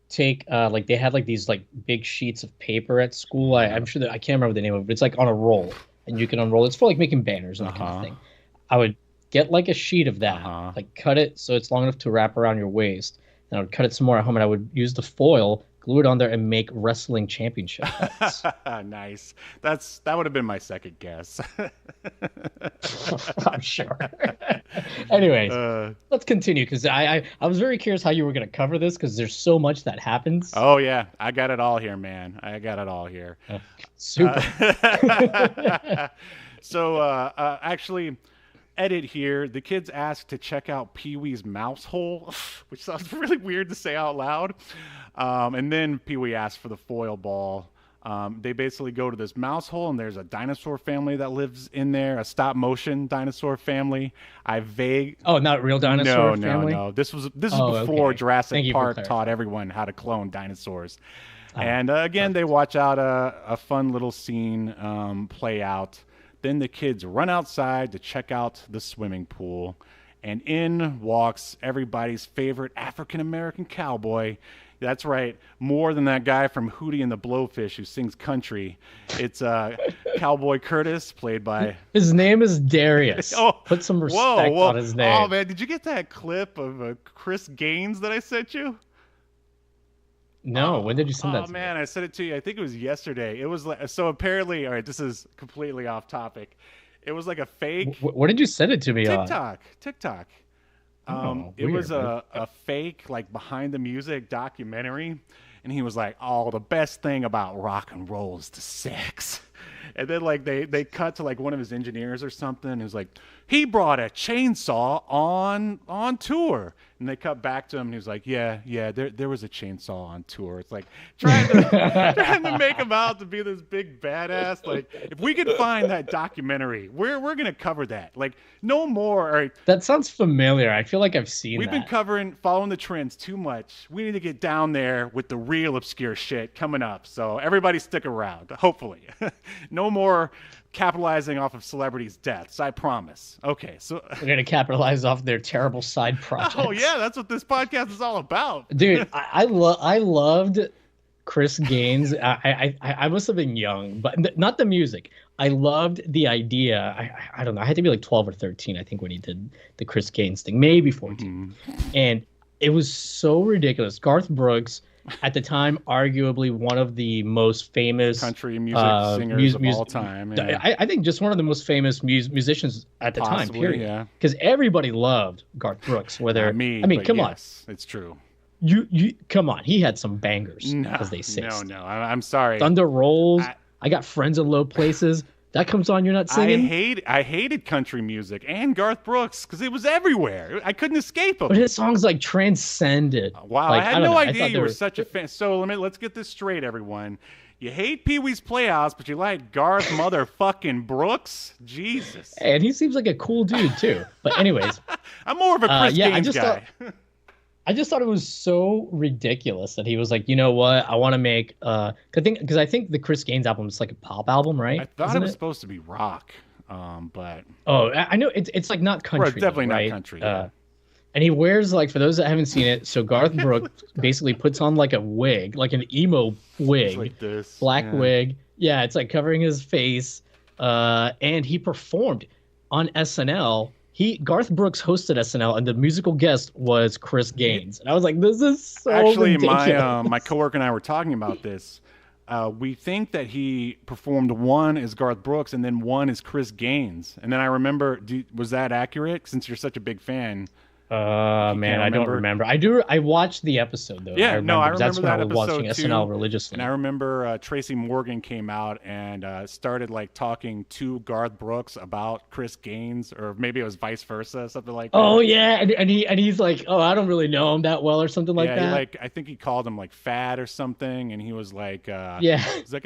take like they had like these like big sheets of paper at school. I'm sure that I can't remember the name of it, but it's like on a roll and you can unroll it. It's for like making banners and that kind of thing. I would get like a sheet of that, like cut it so it's long enough to wrap around your waist. Then I would cut it some more at home and I would use the foil, glue it on there, and make wrestling championship belts.
Nice. That would have been my second guess.
I'm sure. Anyways, let's continue because I was very curious how you were going to cover this because there's so much that happens.
Oh yeah, I got it all here, man. I got it all here.
Super.
So actually, edit here. The kids asked to check out Pee-wee's mouse hole, which sounds really weird to say out loud. And then Pee-wee asked for the foil ball. They basically go to this mouse hole, and there's a dinosaur family that lives in there, a stop-motion dinosaur family.
Oh, not real dinosaur family?
No. This was before Jurassic Park taught everyone how to clone dinosaurs. And again, they watch out a fun little scene play out. Then the kids run outside to check out the swimming pool, and in walks everybody's favorite African-American cowboy. That's right, more than that guy from Hootie and the Blowfish who sings country. It's Cowboy Curtis, played by...
His name is Darius. Put some respect on his name.
Oh, man, did you get that clip of Chris Gaines that I sent you?
No, when did you send that to me?
Oh, man, I sent it to you. I think it was yesterday. It was like, so apparently, all right, this is completely off topic. It was like a fake...
What did you send it to me on?
TikTok.
Weird,
was a fake, like, behind the music documentary, and he was like, oh, the best thing about rock and roll is the sex. And then, like, they cut to, like, one of his engineers or something, and he was like, he brought a chainsaw on tour. And they cut back to him, and he was like, "Yeah, there was a chainsaw on tour." It's like trying to make him out to be this big badass. Like, if we could find that documentary, we're gonna cover that. Like, no more. All right,
That sounds familiar. I feel like I've seen
we've
that.
been following the trends too much. We need to get down there with the real obscure shit coming up. So everybody stick around. Hopefully, no more capitalizing off of celebrities' deaths. I promise. Okay, so
We're gonna capitalize off their terrible side projects.
oh yeah, that's what this podcast is all about.
Dude, I loved Chris Gaines. I must have been young, but not the music. I loved the idea. I don't know. I had to be like 12 or 13, I think, when he did the Chris Gaines thing, maybe 14. And it was so ridiculous. Garth Brooks, at the time, arguably one of the most famous
Country music singers of all time. Yeah.
I think just one of the most famous musicians at the time,
Possibly,
period.
yeah.
Because everybody loved Garth Brooks. Whether
Me,
I mean,
but
come
yes, it's true.
on, you come on. He had some bangers,
No,
as they say.
no, I'm sorry.
Thunder Rolls. I got Friends in Low Places. That comes on, you're not singing.
I hated country music and Garth Brooks because it was everywhere. I couldn't escape them.
But his songs like transcended.
Wow,
Like,
I had
don't
no
know. I
idea
thought
you
they
were such a fan. So let's get this straight, everyone. You hate Pee-wee's Playhouse, but you like Garth motherfucking Brooks? Jesus.
And he seems like a cool dude too. But anyways,
I'm more of a Chris Gaines guy.
I just thought it was so ridiculous that he was like, you know what? I want to make because I think the Chris Gaines album is like a pop album, right?
I thought
Isn't
it was supposed to be rock, but
Oh, I know it's like not country.
Well, it's definitely
though,
not
right?
country, yeah.
And he wears, like, for those that haven't seen it, so Garth Brooks basically puts on like a wig, like an emo wig,
it's like this.
black
yeah.
wig. Yeah, it's like covering his face. And he performed on SNL. Garth Brooks hosted SNL, and the musical guest was Chris Gaines. And I was like, this is so
Actually,
ridiculous.
my coworker and I were talking about this. We think that he performed one as Garth Brooks and then one as Chris Gaines. And then I remember, was that accurate? Since you're such a big fan.
Man, I don't remember. I watched the episode though.
Yeah,
I
no, I remember
that's when
that
I was watching
episode
SNL
too.
religiously.
And I remember Tracy Morgan came out and started like talking to Garth Brooks about Chris Gaines, or maybe it was vice versa, something like that.
Oh yeah, and he's like, oh, I don't really know him that well, or something like
yeah,
that.
I think he called him like fat or something, and he was like,
yeah.
he's like,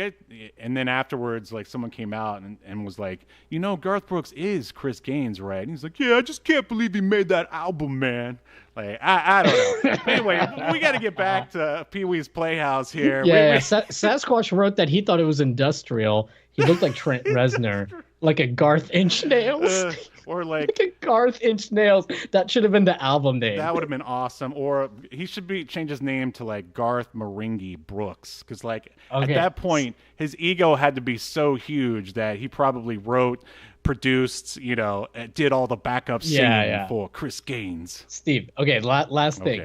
and then afterwards, like someone came out and was like, you know, Garth Brooks is Chris Gaines, right? And he's like, yeah, I just can't believe he made that album, man. Like, I don't know. Anyway, we got to get back to Pee-wee's Playhouse here.
Yeah, Sasquatch wrote that he thought it was industrial. He looked like Trent Reznor, like a Garth Inch Nails.
Or like
Like a Garth Inch Nails. That should have been the album name.
that would have been awesome. Or he should change his name to like Garth Marenghi Brooks, because like at that point his ego had to be so huge that he probably wrote, produced, did all the backup singing for Chris Gaines.
Steve, okay, last thing.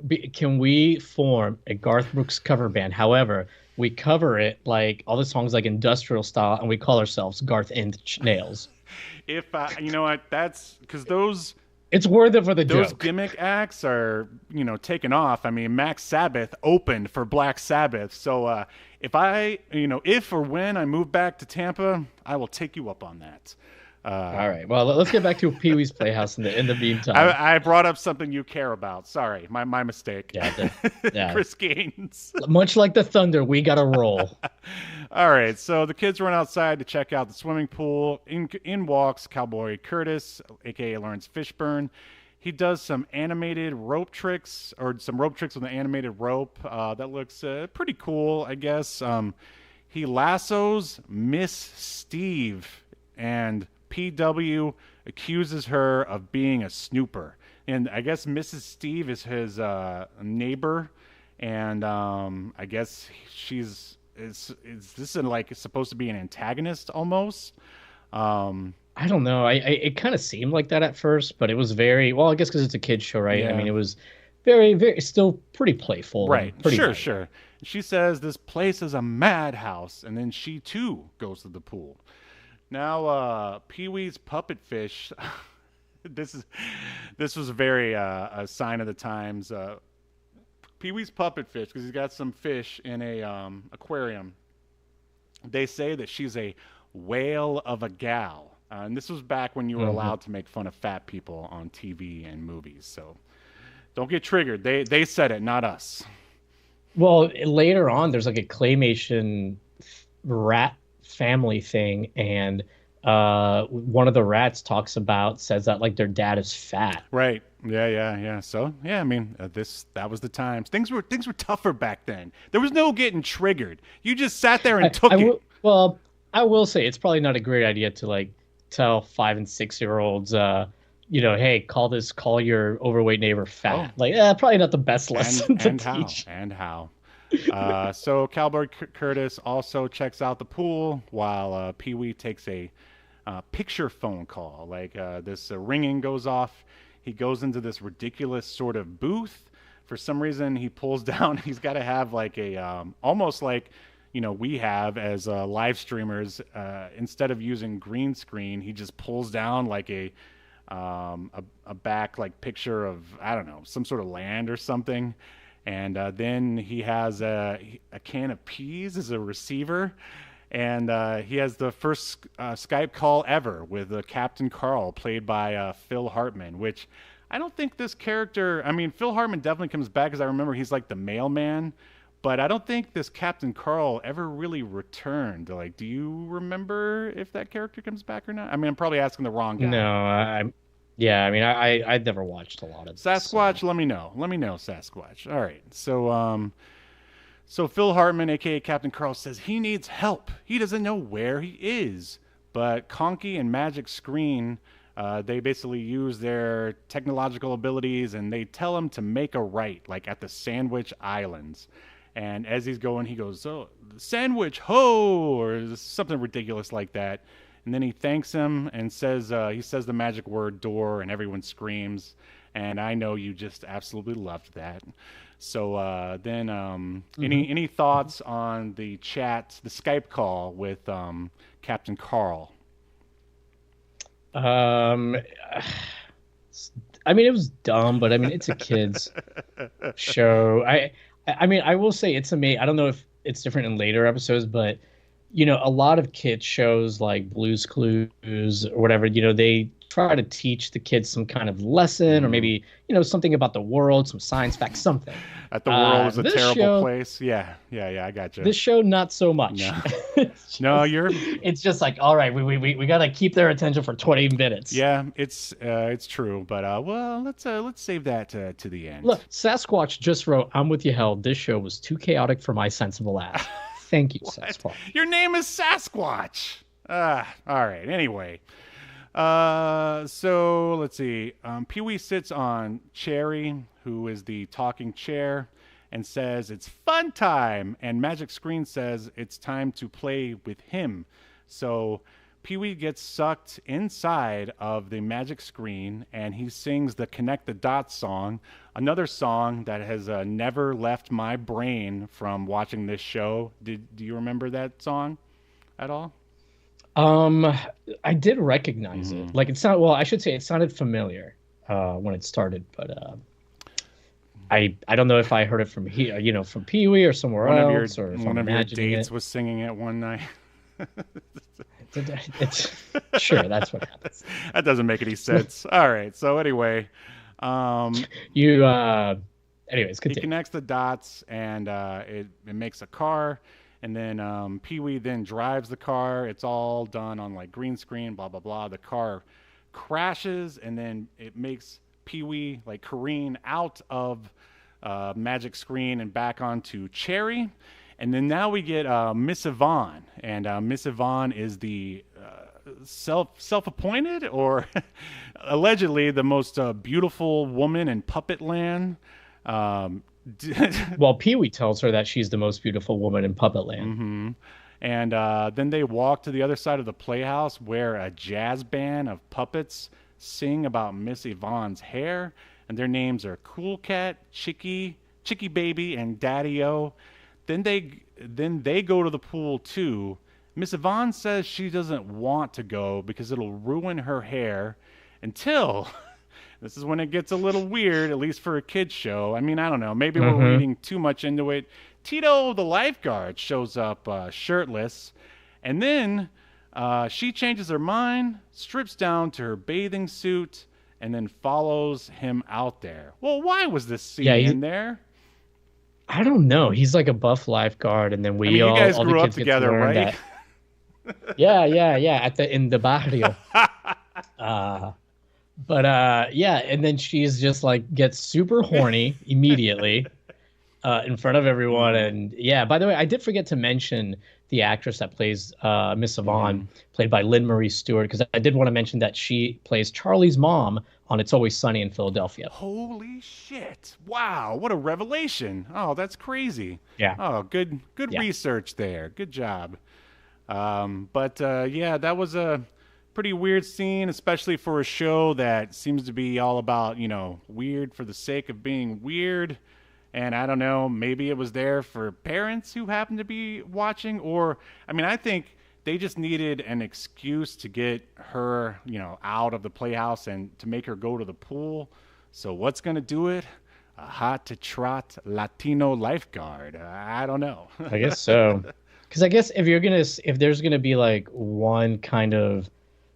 Okay.
Can we form a Garth Brooks cover band? However, we cover it like all the songs like industrial style, and we call ourselves Garth Inch Nails.
If you know what, that's because those
It's worth it for the
those
joke.
gimmick acts are taken off. I mean, Max Sabbath opened for Black Sabbath, so if or when I move back to Tampa, I will take you up on that.
All right. Well, let's get back to Pee-wee's Playhouse in the meantime.
I brought up something you care about. Sorry, my mistake.
Yeah.
Chris Gaines.
Much like the Thunder, we got to roll.
All right, so the kids run outside to check out the swimming pool. In walks Cowboy Curtis, a.k.a. Lawrence Fishburne. He does some animated rope tricks, or some rope tricks with an animated rope. That looks pretty cool, I guess. He lassos Miss Steve, and PW accuses her of being a snooper. And I guess Mrs. Steve is his neighbor, and I guess is this like supposed to be an antagonist almost?
I don't know. It kind of seemed like that at first, but it was very well. I guess because it's a kids show, right?
Yeah.
I mean, it was very, very still pretty playful,
Right.
Pretty
Sure,
light.
sure. She says this place is a madhouse, and then she too goes to the pool. Now, Pee-wee's puppet fish. This was very a sign of the times. Pee-wee's puppet fish, because he's got some fish in a aquarium. They say that she's a whale of a gal, and this was back when you were allowed to make fun of fat people on TV and movies. So Don't get triggered. They said it, not us.
Well, later on, there's like a claymation rat family thing, and one of the rats says that like their dad is fat.
Right. Yeah. So yeah, I mean, that was the times. Things were tougher back then. There was no getting triggered. You just sat there and took it.
Well, I will say it's probably not a great idea to like tell 5 and 6-year-olds, hey, call your overweight neighbor fat. Like, probably not the best lesson to teach.
And how. So Cowboy Curtis also checks out the pool while Pee-wee takes a picture phone call. Like this ringing goes off. He goes into this ridiculous sort of booth. For some reason, he pulls down. He's got to have like a almost like we have as live streamers. Instead of using green screen, he just pulls down like a back like picture of, I don't know, some sort of land or something. And then he has a can of peas as a receiver. And he has the first Skype call ever with Captain Carl, played by Phil Hartman, which I don't think this character, I mean, Phil Hartman definitely comes back, because I remember he's like the mailman, but I don't think this Captain Carl ever really returned. Like, do you remember if that character comes back or not? I mean, I'm probably asking the wrong guy.
No, I'd never watched a lot of this,
Sasquatch, so. Let me know, Sasquatch. All right, so Phil Hartman, a.k.a. Captain Carl, says he needs help. He doesn't know where he is. But Conky and Magic Screen, they basically use their technological abilities, and they tell him to make a right, like at the Sandwich Islands. And as he's going, he goes, "Oh, sandwich, ho!" or something ridiculous like that. And then he thanks him and says, he says the magic word door, and everyone screams. And I know you just absolutely loved that. So then any thoughts on the chat, the Skype call with Captain Carl?
I mean, it was dumb, but I mean, it's a kid's show. I mean, I will say it's amazing. I don't know if it's different in later episodes, but a lot of kids shows like Blue's Clues or whatever, they try to teach the kids some kind of lesson, or maybe something about the world, some science facts, something.
That the world is a terrible place. Yeah, I got you.
This show, not so much.
No,
It's just like, all right, we gotta keep their attention for 20 minutes.
Yeah, it's true, but well, let's save that to the end.
Look, Sasquatch just wrote, "I'm with Yahel. This show was too chaotic for my sensible ass." Thank you, Sasquatch.
Your name is Sasquatch. All right. Anyway. So let's see. Pee-wee sits on Cherry, who is the talking chair, and says it's fun time. And Magic Screen says it's time to play with him. So Pee-wee gets sucked inside of the Magic Screen, and he sings the Connect the Dots song, another song that has never left my brain from watching this show. Do you remember that song at all?
I did recognize it. Like I should say it sounded familiar when it started, but I don't know if I heard it from here, from Pee-wee or somewhere else, or if
one
I'm
of your dates
it.
was singing it one night.
It's sure, that's what happens.
That doesn't make any sense. All right. So anyway,
anyways, continue.
He connects the dots, and it makes a car. And then Pee-wee then drives the car. It's all done on like green screen, blah, blah, blah. The car crashes, and then it makes Pee-wee like careen out of Magic Screen and back onto Cherry. And then now we get Miss Yvonne. And Miss Yvonne is the self-appointed or allegedly the most beautiful woman in Puppet Land.
Well, Pee-wee tells her that she's the most beautiful woman in Puppet Land.
Mm-hmm. And then they walk to the other side of the Playhouse, where a jazz band of puppets sing about Miss Yvonne's hair. And their names are Cool Cat, Chicky Baby, and Daddy-O. Then they go to the pool too. Miss Yvonne says she doesn't want to go because it'll ruin her hair until... This is when it gets a little weird, at least for a kid's show. I mean, I don't know. Maybe we're reading too much into it. Tito, the lifeguard, shows up shirtless. And then she changes her mind, strips down to her bathing suit, and then follows him out there. Well, why was this scene
Yeah,
in there?
I don't know. He's like a buff lifeguard, and then
I mean, you guys
all the
grew up
kids get to
together,
learn
right?
that. Yeah. In the barrio. Yeah, and then she's just like gets super horny immediately in front of everyone. And yeah, by the way, I did forget to mention the actress that plays Miss Savon, played by Lynn Marie Stewart, because I did want to mention that she plays Charlie's mom on It's Always Sunny in Philadelphia.
Holy shit. Wow, what a revelation. Oh, that's crazy.
Yeah.
Oh, good research there. Good job. Yeah, that was a pretty weird scene, especially for a show that seems to be all about, weird for the sake of being weird. And I don't know, maybe it was there for parents who happened to be watching, or, I think they just needed an excuse to get her, out of the Playhouse and to make her go to the pool. So what's going to do it? A hot to trot Latino lifeguard. I don't know.
I guess so. Because I guess if there's gonna be like one kind of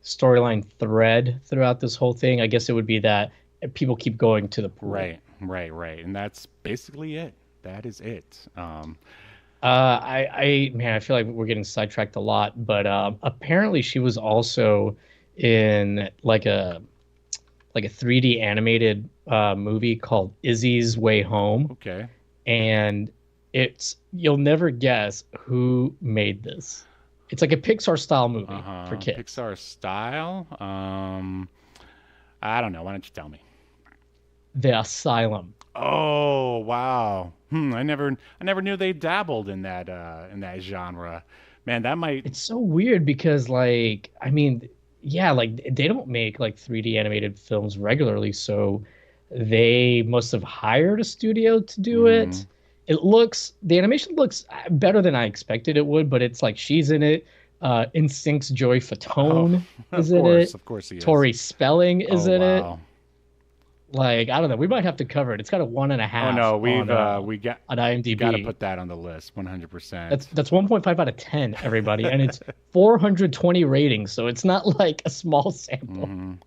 storyline thread throughout this whole thing, I guess it would be that people keep going to the pool.
Right. And that's basically it. That is it.
I feel like we're getting sidetracked a lot, but apparently she was also in like a 3D animated movie called Izzy's Way Home.
Okay.
And you'll never guess who made this. It's like a Pixar style movie for kids.
Pixar style? I don't know. Why don't you tell me?
The Asylum.
Oh, wow. I never knew they dabbled in that genre. Man, that might.
It's so weird because they don't make like 3D animated films regularly, so they must have hired a studio to do it. The animation looks better than I expected it would, but it's like she's in it. NSYNC's Joey Fatone is in it.
Of course he is.
Tori Spelling is in it.
Wow.
Like, I don't know. We might have to cover it. It's got a 1.5.
Oh no, we got
on IMDb.
Got to put that on the list, 100%.
That's 1.5 out of 10, everybody, and it's 420 ratings, so it's not like a small sample.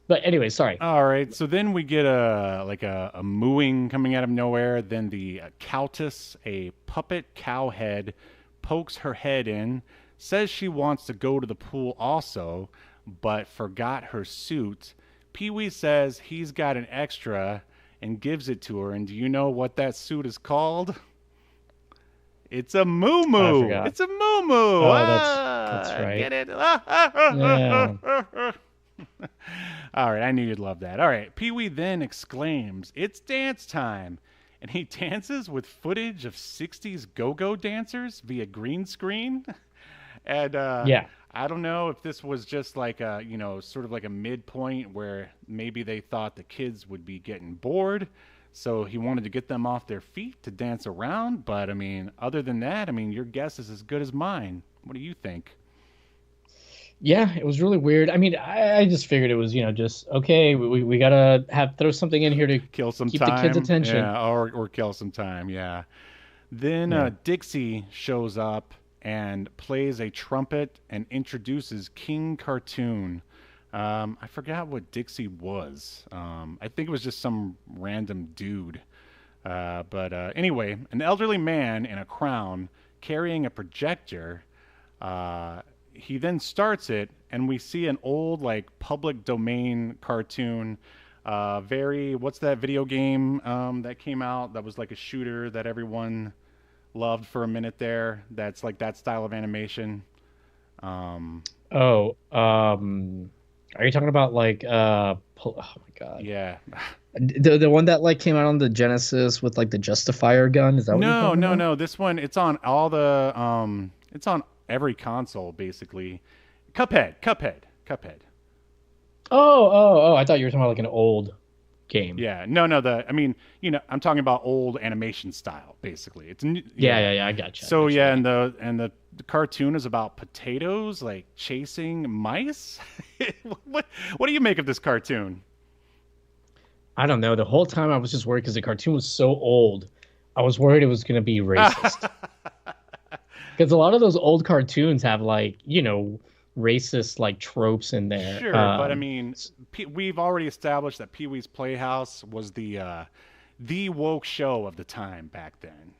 But anyway, sorry.
All right, so then we get a mooing coming out of nowhere. Then the countess, a puppet cow head, pokes her head in, says she wants to go to the pool also, but forgot her suit. PeeWee says he's got an extra and gives it to her. And do you know what that suit is called? It's a moo-moo. It's a moo-moo.
Oh, that's right.
Get it?
Yeah.
All right, I knew you'd love that. All right, PeeWee then exclaims, "It's dance time." And he dances with footage of 60s go-go dancers via green screen. And I don't know if this was just like a, sort of like a midpoint where maybe they thought the kids would be getting bored. So he wanted to get them off their feet to dance around. But, other than that, your guess is as good as mine. What do you think?
Yeah, it was really weird. I just figured it was, just, okay, we got to throw something in here to
kill some
keep
time.
The kids' attention.
Yeah, or kill some time, yeah. Then Dixie shows up and plays a trumpet and introduces King Cartoon. I forgot what Dixie was. I think it was just some random dude. But anyway, an elderly man in a crown carrying a projector. He then starts it, and we see an old, public domain cartoon. What's that video game that came out that was like a shooter that everyone loved for a minute there? That's like that style of animation.
Are you talking about oh my God.
Yeah.
The one that came out on the Genesis with the Justifier gun? Is that what you're talking about?
No. This one, it's on all the, it's on every console basically. Cuphead.
Oh, I thought you were talking about an old game.
Yeah, no. I'm talking about old animation style, basically. It's
yeah, I gotcha.
So and the cartoon is about potatoes chasing mice. What do you make of this cartoon?
I don't know. The whole time I was just worried because the cartoon was so old. I was worried it was going to be racist. Because a lot of those old cartoons have racist like tropes in there.
Sure, but I mean, we've already established that Pee Wee's Playhouse was the woke show of the time back then.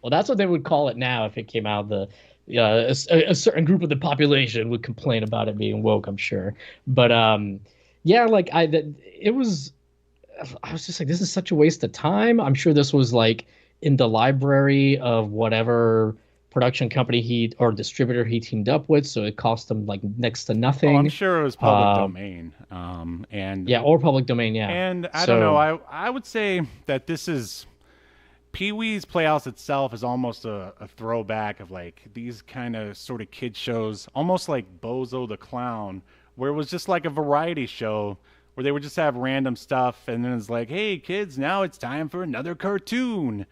Well, that's what they would call it now if it came out. A certain group of the population would complain about it being woke, I'm sure. But yeah, like it was. I was just like, this is such a waste of time. I'm sure this was like in the library of whatever production company or distributor he teamed up with, so it cost him like next to nothing.
Oh, I'm sure it was public domain. And
yeah, or public domain, yeah.
And I don't know. I would say that this is Pee-wee's Playhouse itself is almost a throwback of like these kind of sort of kid shows, almost like Bozo the Clown, where it was just like a variety show where they would just have random stuff, and then it's like, hey kids, now it's time for another cartoon.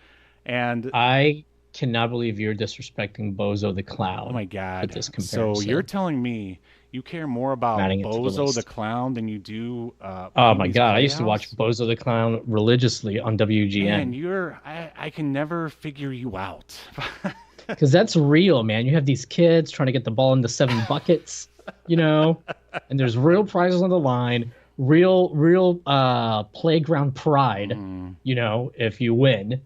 And
I cannot believe you're disrespecting Bozo the Clown.
Oh my God.
With this comparison.
So you're telling me you care more about Bozo the Clown than you do
oh my God. Playhouse? I used to watch Bozo the Clown religiously on WGN.
Man, I can never figure you out.
Because that's real, man. You have these kids trying to get the ball into 7 buckets, you know, and there's real prizes on the line, real playground pride, you know, if you win.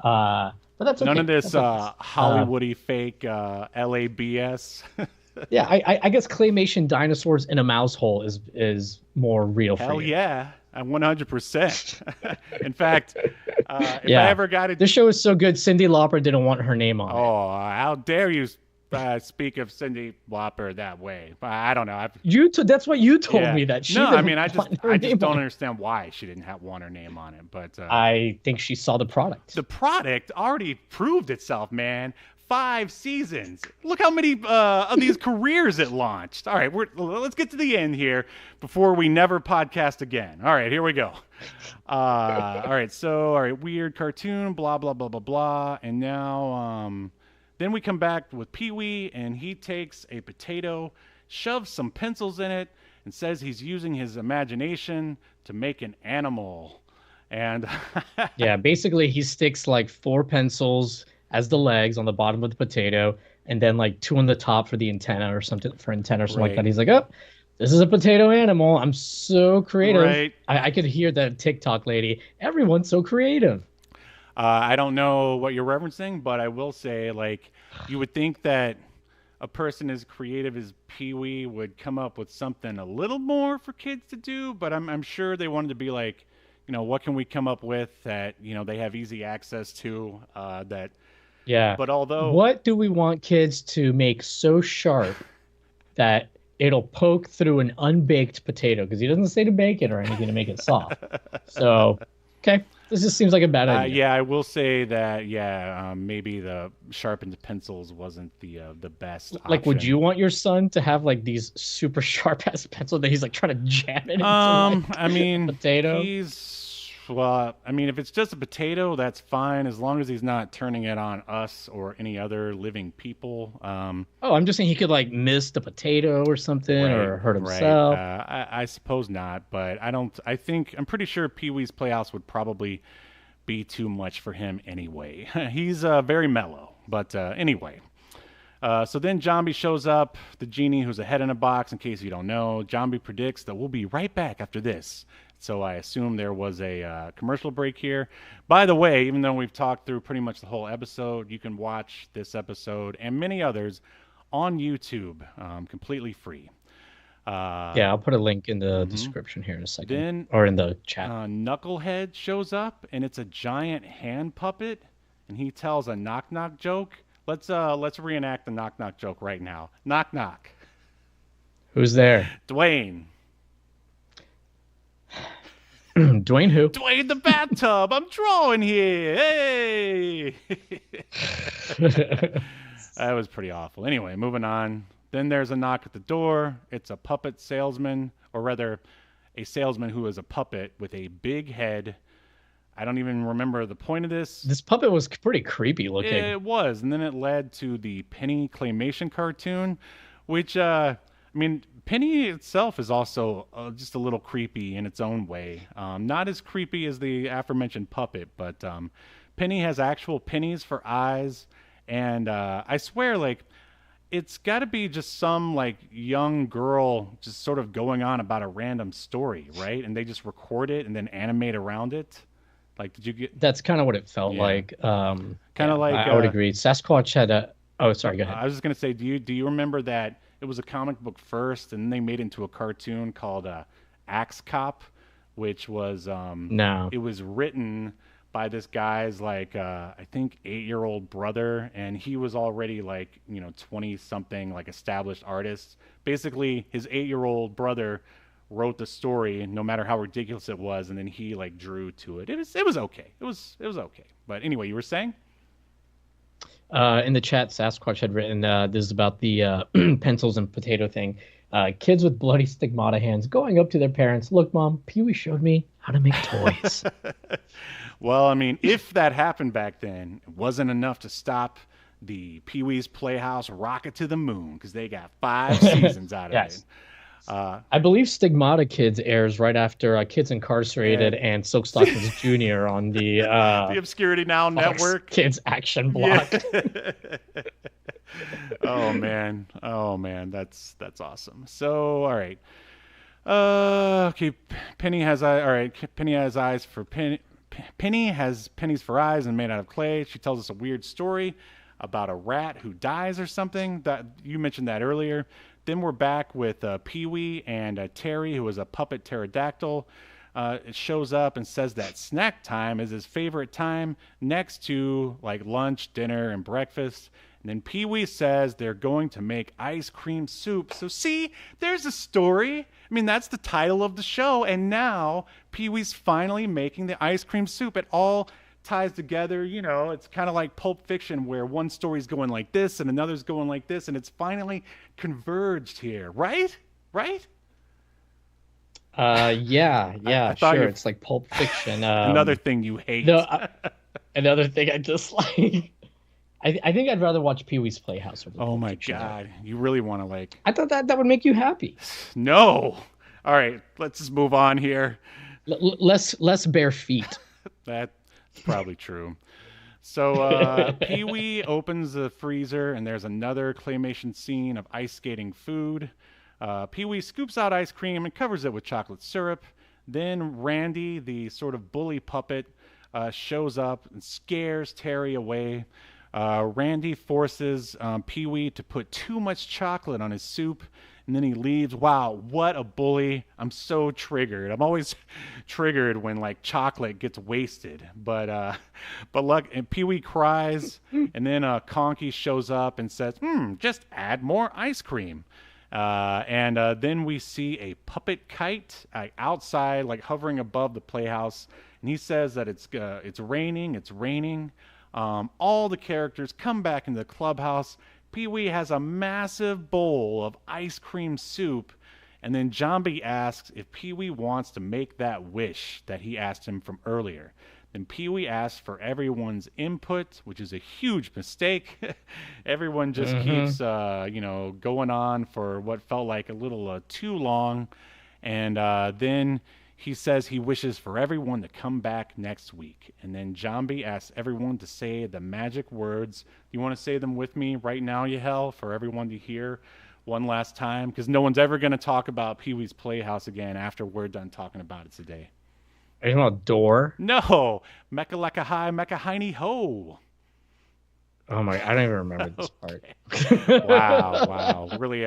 But that's okay.
None of this Hollywoody fake LABS.
Yeah, I guess claymation dinosaurs in a mouse hole is more real for you.
Hell yeah, 100%. In fact, if I ever got it,
this show is so good. Cyndi Lauper didn't want her name on it.
Oh, how dare you speak of Cyndi Lauper that way? I don't know.
That's what you told me that she.
No, I mean I just don't understand why she didn't want her name on it. But
I think she saw the product.
The product already proved itself, man. 5 seasons. Look how many of these careers it launched. All right, let's get to the end here before we never podcast again. All right, here we go. All right, weird cartoon, blah blah blah blah blah, and now then we come back with Pee-wee, and he takes a potato, shoves some pencils in it, and says he's using his imagination to make an animal. And
yeah, basically he sticks like 4 pencils as the legs on the bottom of the potato, and then like 2 on the top for the antenna or something like that. He's like, oh, this is a potato animal. I'm so creative.
Right.
I could hear that TikTok lady. Everyone's so creative.
I don't know what you're referencing, but I will say, like, you would think that a person as creative as Pee-wee would come up with something a little more for kids to do, but I'm sure they wanted to be like, you know, what can we come up with that, you know, they have easy access to that.
Yeah.
But although,
what do we want kids to make so sharp that it'll poke through an unbaked potato? Because he doesn't say to bake it or anything to make it soft. So, okay. This just seems like a bad idea.
Yeah, I will say that. Yeah, maybe the sharpened pencils wasn't the best.
Like,
option.
would you want your son to have like these super sharp ass pencils that he's like trying to jam it into?
I mean,
potato.
I mean, if it's just a potato, that's fine as long as he's not turning it on us or any other living people.
Oh, I'm just saying he could like miss the potato or something or hurt himself.
I suppose not, but I'm pretty sure Pee-wee's Playhouse would probably be too much for him anyway. He's very mellow, but anyway. So then Jambi shows up, the genie who's a head in a box, in case you don't know. Jambi predicts that we'll be right back after this. So I assume there was a commercial break here. By the way, even though we've talked through pretty much the whole episode, you can watch this episode and many others on YouTube, completely free.
Yeah, I'll put a link in the description here in a second, or in the chat.
Knucklehead shows up, and it's a giant hand puppet, and he tells a knock-knock joke. Let's reenact the knock-knock joke right now. Knock-knock.
Who's there?
Dwayne.
Dwayne who?
Dwayne the bathtub. I'm drawing here. Hey. That was pretty awful. Anyway, moving on. Then there's a knock at the door. It's a puppet salesman, or rather, a salesman who is a puppet with a big head. I don't even remember the point of this.
This puppet was pretty creepy looking.
It was, and then it led to the Penny claymation cartoon, which, I mean, Penny itself is also just a little creepy in its own way. Not as creepy as the aforementioned puppet, but Penny has actual pennies for eyes, and I swear, like, it's got to be just some like young girl just sort of going on about a random story, right? And they just record it and then animate around it. Like, did you get?
That's kind of what it felt
Yeah,
like.
kind of
Yeah,
like.
I would agree. Sasquatch had a. Oh, sorry. Go ahead.
I was just gonna say, do you remember that it was a comic book first, and then they made it into a cartoon called Axe Cop, which was
No.
it was written by this guy's like I think 8-year-old brother, and he was already like 20 something like established artist. Basically, his 8-year-old brother wrote the story, no matter how ridiculous it was, and then he like drew to it. It was okay. It was okay. But anyway, you were saying?
In the chat, Sasquatch had written, this is about the pencils and potato thing. Kids with bloody stigmata hands going up to their parents. Look, Mom, Pee-wee showed me how to make toys.
Well, I mean, if that happened back then, it wasn't enough to stop the Pee-wee's Playhouse rocket to the moon because they got 5 seasons out of
Yes.
it. Uh,
I believe Stigmata Kids airs right after Kids Incarcerated and Silk Stockings Jr. on the
the Obscurity Now
Fox
network.
Kids Action Block.
Yeah. Oh man, that's awesome. So, all right. Okay. Penny has all right. Penny has eyes for Penny. Penny has pennies for eyes and made out of clay. She tells us a weird story about a rat who dies or something. That you mentioned that earlier. Then we're back with PeeWee and Terry, who is a puppet pterodactyl. It shows up and says that snack time is his favorite time next to like lunch, dinner, and breakfast. And then PeeWee says they're going to make ice cream soup. So see, there's a story. I mean, that's the title of the show. And now PeeWee's finally making the ice cream soup. It all ties together. It's kind of like Pulp Fiction where one story's going like this and another's going like this, and it's finally converged here, right? Right?
Yeah,
I thought
sure.
you-
It's like Pulp Fiction.
Another thing you hate.
No, another thing I dislike. I think I'd rather watch Pee-wee's Playhouse over
Oh
Pulp
my
Fiction.
God. You really want to like...
I thought that would make you happy.
No. All right, let's just move on here.
Less bare feet.
That's probably true. So PeeWee opens the freezer, and there's another claymation scene of ice skating food. PeeWee scoops out ice cream and covers it with chocolate syrup. Then Randy, the sort of bully puppet, shows up and scares Terry away. Randy forces PeeWee to put too much chocolate on his soup, and then he leaves. Wow, what a bully. I'm so triggered. I'm always triggered when like chocolate gets wasted. But look, and PeeWee cries, and then Conky shows up and says, just add more ice cream. And then we see a puppet kite outside, like hovering above the playhouse, and he says that it's raining, it's raining. All the characters come back into the clubhouse. PeeWee has a massive bowl of ice cream soup, and then Jambi asks if PeeWee wants to make that wish that he asked him from earlier. Then PeeWee asks for everyone's input, which is a huge mistake. Everyone just keeps, going on for what felt like a little too long, and then he says he wishes for everyone to come back next week. And then Jambi asks everyone to say the magic words. You want to say them with me right now, Yahel, for everyone to hear one last time? Because no one's ever going to talk about Pee-wee's Playhouse again after we're done talking about it today.
Are you talking about door?
No! Mecca lecca hi, mecca hiney ho.
Oh my! I don't even remember this part.
Wow. Really,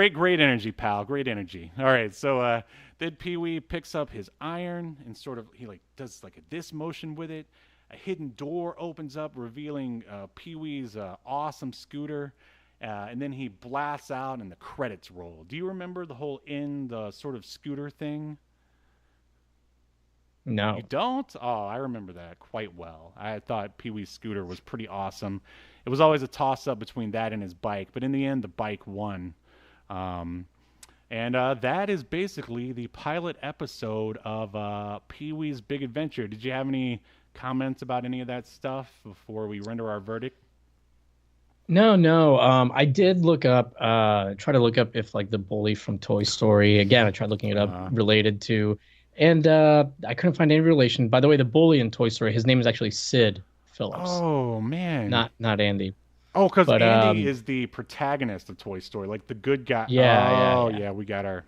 great energy, pal. Great energy. All right, so then PeeWee picks up his iron and sort of he like does like a this motion with it. A hidden door opens up, revealing PeeWee's awesome scooter, and then he blasts out, and the credits roll. Do you remember the whole in the sort of scooter thing?
No.
You don't? Oh, I remember that quite well. I thought Pee-wee's scooter was pretty awesome. It was always a toss-up between that and his bike, but in the end, the bike won. And that is basically the pilot episode of Pee-wee's Big Adventure. Did you have any comments about any of that stuff before we render our verdict?
No. I did look up, try to look up if like the bully from Toy Story, again, I tried looking it up, related to, and I couldn't find any relation. By the way, the bully in Toy Story, his name is actually Sid Phillips.
Oh, man.
Not Andy.
Oh, because
But
Andy is the protagonist of Toy Story, like the good guy.
yeah,
Oh,
yeah.
yeah, we got our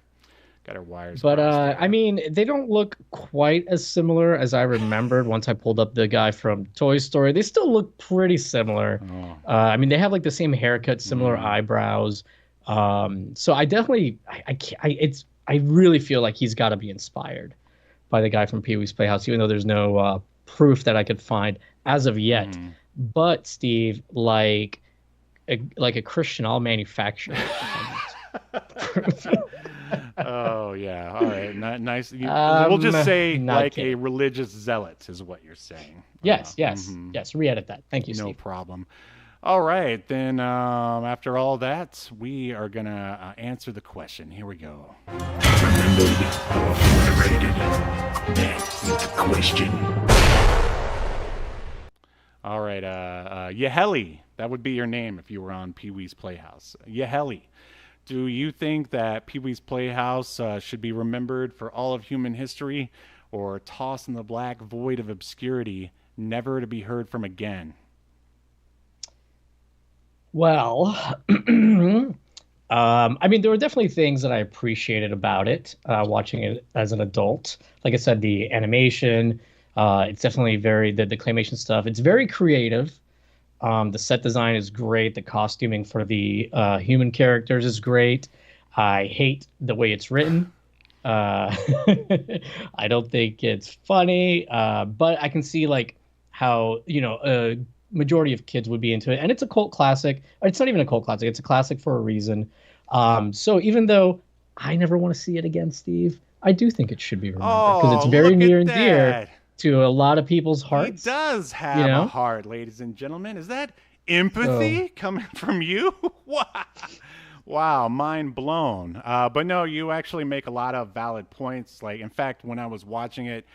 wires
But
crossed
I
there.
mean, they don't look quite as similar as I remembered once I pulled up the guy from Toy Story. They still look pretty similar.
Oh,
I mean, they have like the same haircut, similar
mm.
eyebrows. So I definitely, I can't, I really feel like he's got to be inspired by the guy from Pee-wee's Playhouse, even though there's no proof that I could find as of yet.
Mm.
But Steve, like a Christian, I'll manufacture it.
Oh yeah. All right. Nice. We'll just say
Not
like a
kidding.
religious zealot is what you're saying.
Yes, yes,
Mhm.
yes. Re-edit that. Thank you,
No
Steve.
problem. All right. Then after all that, we are gonna answer the question. Here we go.
Remembered or obliterated? That is the question.
All right. Yaheli, that would be your name if you were on Pee-wee's Playhouse. Yaheli, do you think that Pee-wee's Playhouse should be remembered for all of human history, or tossed in the black void of obscurity, never to be heard from again?
Well, I mean, there were definitely things that I appreciated about it, watching it as an adult. Like I said, the animation, it's definitely the claymation stuff. It's very creative. The set design is great. The costuming for the human characters is great. I hate the way it's written. Uh, I don't think it's funny, but I can see like how a majority of kids would be into it, and it's a cult classic. It's not even a cult classic; it's a classic for a reason. So even though I never want to see it again, Steve, I do think it should be remembered because it's
Oh,
very
look
near
at
and dear
that.
to a lot of people's
He
hearts.
does
You
have a
know,
heart, ladies and gentlemen. Is that
so
empathy coming from you? Wow. Wow, mind blown. But no, you actually make a lot of valid points. Like, in fact, when I was watching it,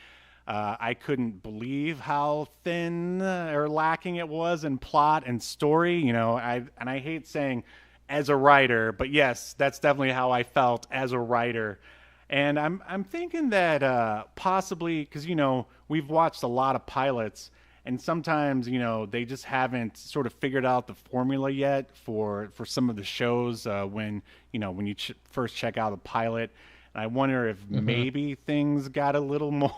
I couldn't believe how thin or lacking it was in plot and story. I hate saying as a writer, but yes, that's definitely how I felt as a writer. And I'm thinking that possibly because we've watched a lot of pilots, and sometimes they just haven't sort of figured out the formula yet for some of the shows when you first check out a pilot. And I wonder if
mhm.
maybe things got a little more.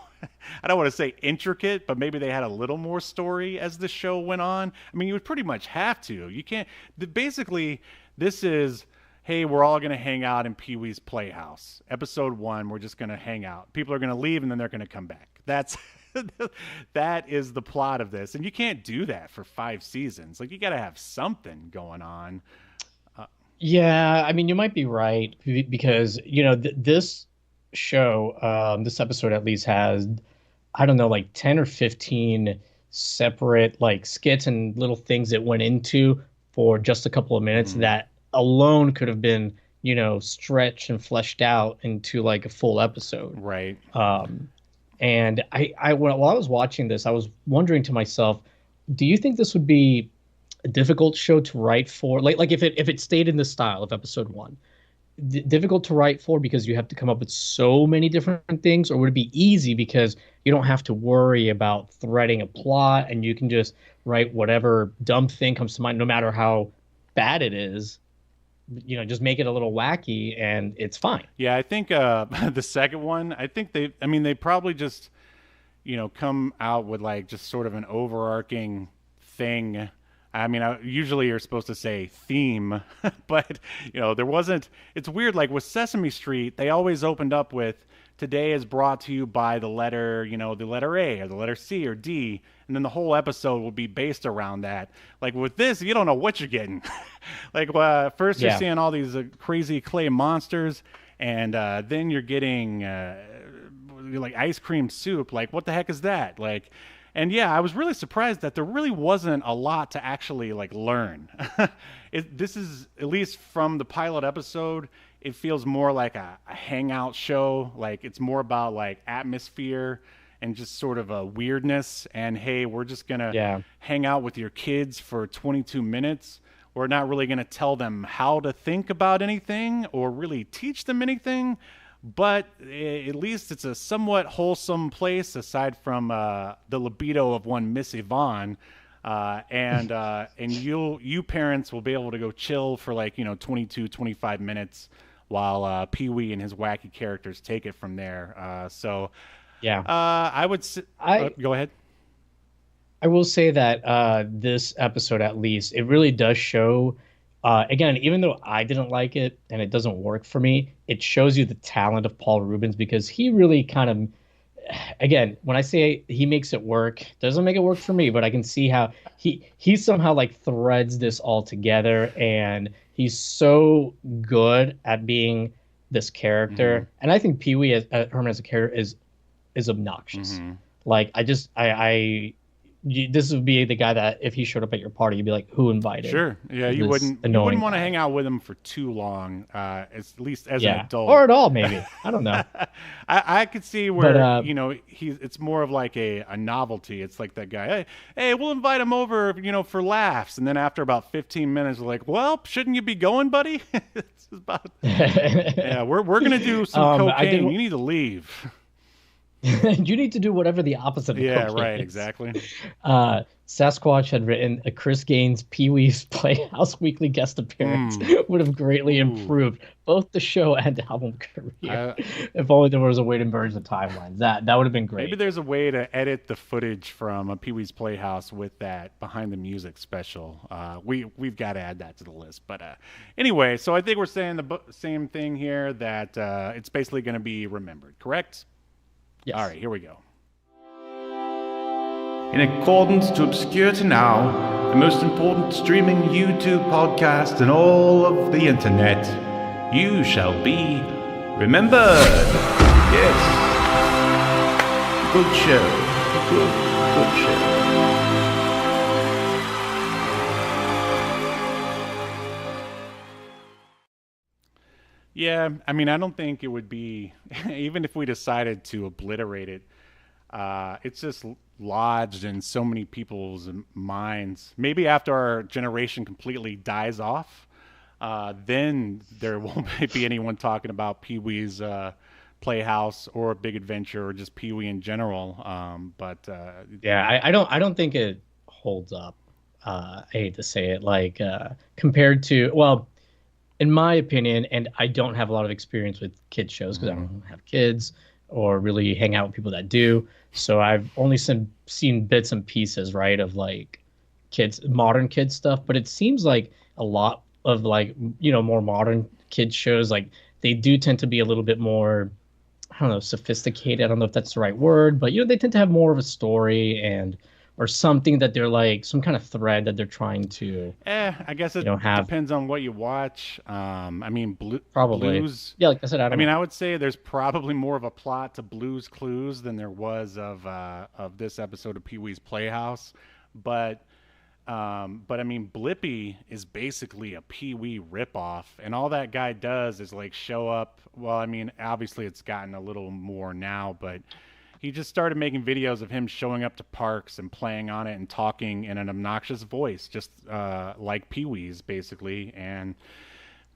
I don't want to say intricate, but maybe they had a little more story as the show went on. I mean, you would pretty much have to. You can't. Basically, this is, hey, we're all going to hang out in Pee-wee's Playhouse. Episode 1, we're just going to hang out. People are going to leave, and then they're going to come back. That is the plot of this. And you can't do that for 5 seasons. Like, you got to have something going on.
Yeah, I mean, you might be right because this show, this episode at least has, I don't know, like 10 or 15 separate like skits and little things that went into for just a couple of minutes
Mhm.
that alone could have been, stretched and fleshed out into like a full episode.
Right.
Um, and while I was watching this, I was wondering to myself, do you think this would be a difficult show to write for? Like if it stayed in the style of episode one, difficult to write for because you have to come up with so many different things, or would it be easy because you don't have to worry about threading a plot and you can just write whatever dumb thing comes to mind, no matter how bad it is, just make it a little wacky and it's fine.
Yeah, I think the second one, I mean, they probably just, come out with like just sort of an overarching thing. I mean, usually you're supposed to say theme, but there wasn't. It's weird. Like with Sesame Street, they always opened up with "Today is brought to you by the letter, the letter A or the letter C or D," and then the whole episode will be based around that. Like with this, you don't know what you're getting. Like first you're
Yeah.
seeing all these crazy clay monsters, and then you're getting like ice cream soup. Like what the heck is that? Like, and yeah, I was really surprised that there really wasn't a lot to actually like learn. This is, at least from the pilot episode, it feels more like a hangout show. Like it's more about like atmosphere and just sort of a weirdness. And hey, we're just gonna
Yeah.
hang out with your kids for 22 minutes. We're not really gonna tell them how to think about anything or really teach them anything. But at least it's a somewhat wholesome place, aside from the libido of one Miss Yvonne. And you parents will be able to go chill for like 22, 25 minutes while Pee-wee and his wacky characters take it from there.
Yeah.
I would go ahead.
I will say that this episode, at least, it really does show. Again, even though I didn't like it and it doesn't work for me, it shows you the talent of Paul Rubens, because he really kind of, again, when I say he makes it work, doesn't make it work for me, but I can see how he somehow like threads this all together, and he's so good at being this character. And I think Pee-wee as Herman as a character is obnoxious. Like this would be the guy that if he showed up at your party, you'd be like, who invited?
Sure. Yeah, you wouldn't want to hang out with him for too long, at least as an adult.
Or at all, maybe. I don't know.
I could see where, it's more of like a novelty. It's like that guy, hey, we'll invite him over, for laughs. And then after about 15 minutes, we're like, well, shouldn't you be going, buddy? It's about, we're going to do some cocaine. You need to leave.
You need to do whatever the opposite of cocaine
right,
is.
exactly.
Sasquatch had written a Chris Gaines Pee-wee's Playhouse weekly guest appearance would have greatly improved both the show and album career. If only there was a way to merge the timelines. That would have been great.
Maybe there's a way to edit the footage from Pee-wee's Playhouse with that behind the music special. We've got to add that to the list. But anyway, so I think we're saying the same thing here, that it's basically going to be remembered, correct?
Yes.
All right, here we go.
In accordance to Obscurity Now, the most important streaming YouTube podcast in all of the internet, you shall be remembered. Yes. Good show. Good show.
Yeah, I mean, I don't think it would be, even if we decided to obliterate it, it's just lodged in so many people's minds. Maybe after our generation completely dies off, then there won't be anyone talking about Pee-wee's Playhouse or Big Adventure or just Pee-wee in general.
I don't think it holds up. I hate to say it, like compared to, well, in my opinion, and I don't have a lot of experience with kids shows because I don't have kids or really hang out with people that do. So I've only seen bits and pieces, right, of like modern kids stuff. But it seems like a lot of like, more modern kids shows, like they do tend to be a little bit more, I don't know, sophisticated. I don't know if that's the right word, but they tend to have more of a story or something that they're like, some kind of thread that they're trying to.
I guess it depends on what you watch. I mean,
probably
Blues.
Yeah, like I said, I mean,
I would say there's probably more of a plot to Blue's Clues than there was of this episode of Pee-wee's Playhouse, but I mean, Blippi is basically a Pee-wee ripoff, and all that guy does is like show up. Well, I mean, obviously it's gotten a little more now, but he just started making videos of him showing up to parks and playing on it and talking in an obnoxious voice, just like Pee-wee's, basically. And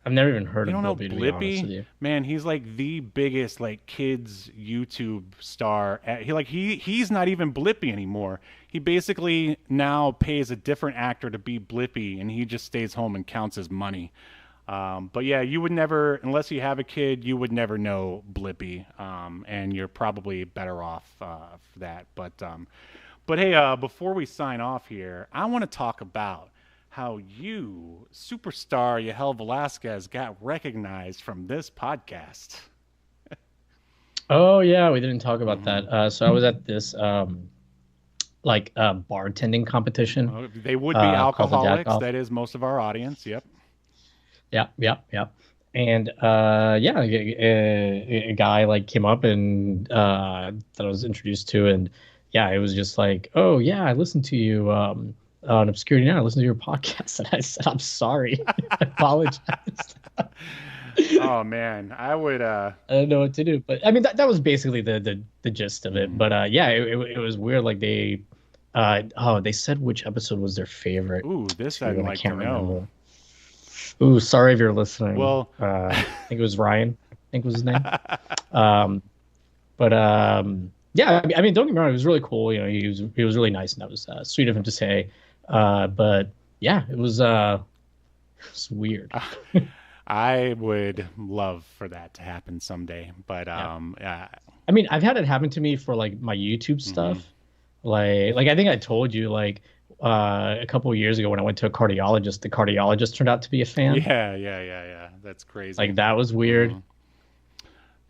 I've never even heard of
Blippi.
To be honest with you.
Man, he's like the biggest like kids YouTube star. He's not even Blippi anymore. He basically now pays a different actor to be Blippi, and he just stays home and counts his money. But yeah, you would never, unless you have a kid, you would never know Blippi, and you're probably better off for that. But hey, before we sign off here, I want to talk about how you, superstar Yahel Velazquez, got recognized from this podcast.
Oh yeah, we didn't talk about that. So I was at this bartending competition.
They would be alcoholics. That is most of our audience. Yep.
Yeah. And a guy like came up and that I was introduced to, and yeah, it was just like, oh yeah, I listened to you on Obscurity Now. I listened to your podcast, and I said, I'm sorry, I apologize.
Oh man, I would. I
don't know what to do, but I mean that was basically the gist of it. But it was weird. Like they said which episode was their favorite.
Ooh, this I'd like to know.
Remember. Ooh, sorry if you're listening.
Well,
I think it was Ryan. I think was his name. Yeah, I mean, don't get me wrong. It was really cool. He was really nice, and that was sweet of him to say. But yeah, it was weird.
I would love for that to happen someday, but
I mean, I've had it happen to me for like my YouTube stuff. Like I think I told you like a couple of years ago when I went to a cardiologist, the cardiologist turned out to be a fan.
Yeah. That's crazy.
Like that was weird.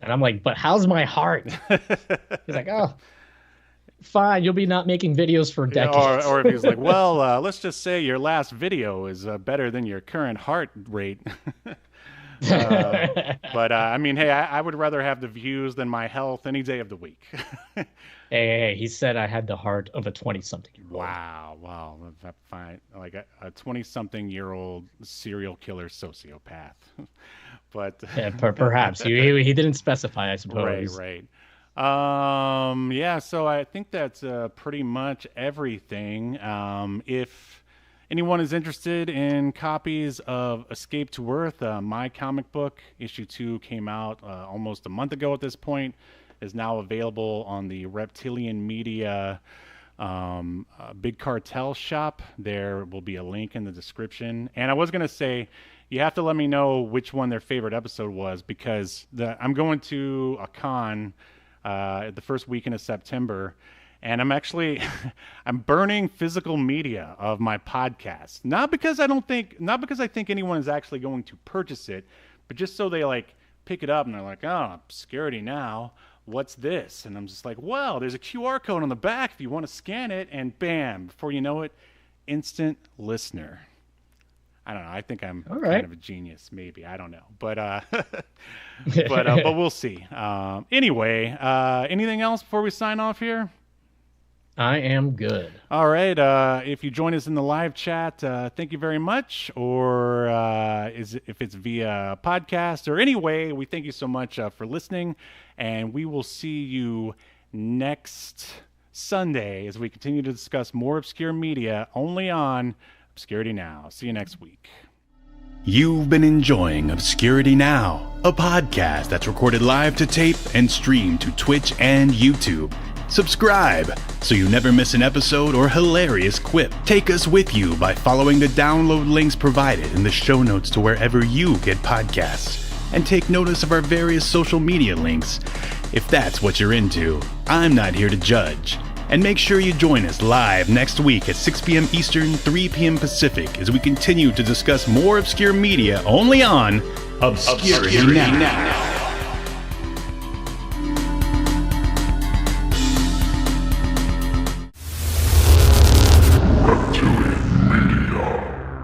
And I'm like, but how's my heart? He's like, oh, fine, you'll be not making videos for decades.
Or if he's like, well, let's just say your last video is better than your current heart rate. But I mean, hey, I would rather have the views than my health any day of the week.
Hey, he said I had the heart of a 20-something-year-old.
Wow. That's fine. Like a 20-something-year-old serial killer sociopath. But
yeah, perhaps he didn't specify, I suppose.
Right. Yeah, so I think that's pretty much everything. If anyone is interested in copies of Escape to Earth, my comic book, issue 2 came out almost a month ago at this point, is now available on the Reptilian Media Big Cartel shop. There will be a link in the description. And I was going to say, you have to let me know which one their favorite episode was, because I'm going to a con the first weekend of September, and I'm burning physical media of my podcast. Not because I think anyone is actually going to purchase it, but just so they like pick it up and they're like, oh, Obscurity Now, what's this? And I'm just like, well, there's a QR code on the back if you want to scan it, and bam, before you know it, instant listener. I don't know. I think I'm kind of a genius, maybe. I don't know, but we'll see. Anyway, anything else before we sign off here?
I am good.
All right. If you join us in the live chat, thank you very much. Or if it's via podcast or anyway, we thank you so much for listening, and we will see you next Sunday as we continue to discuss more obscure media only on Obscurity Now. See you next week.
You've been enjoying Obscurity Now, a podcast that's recorded live to tape and streamed to Twitch and YouTube. Subscribe so you never miss an episode or hilarious quip. Take us with you by following the download links provided in the show notes to wherever you get podcasts. And take notice of our various social media links. If that's what you're into, I'm not here to judge. And make sure you join us live next week at 6 p.m. Eastern, 3 p.m. Pacific as we continue to discuss more obscure media only on Obscurity Now.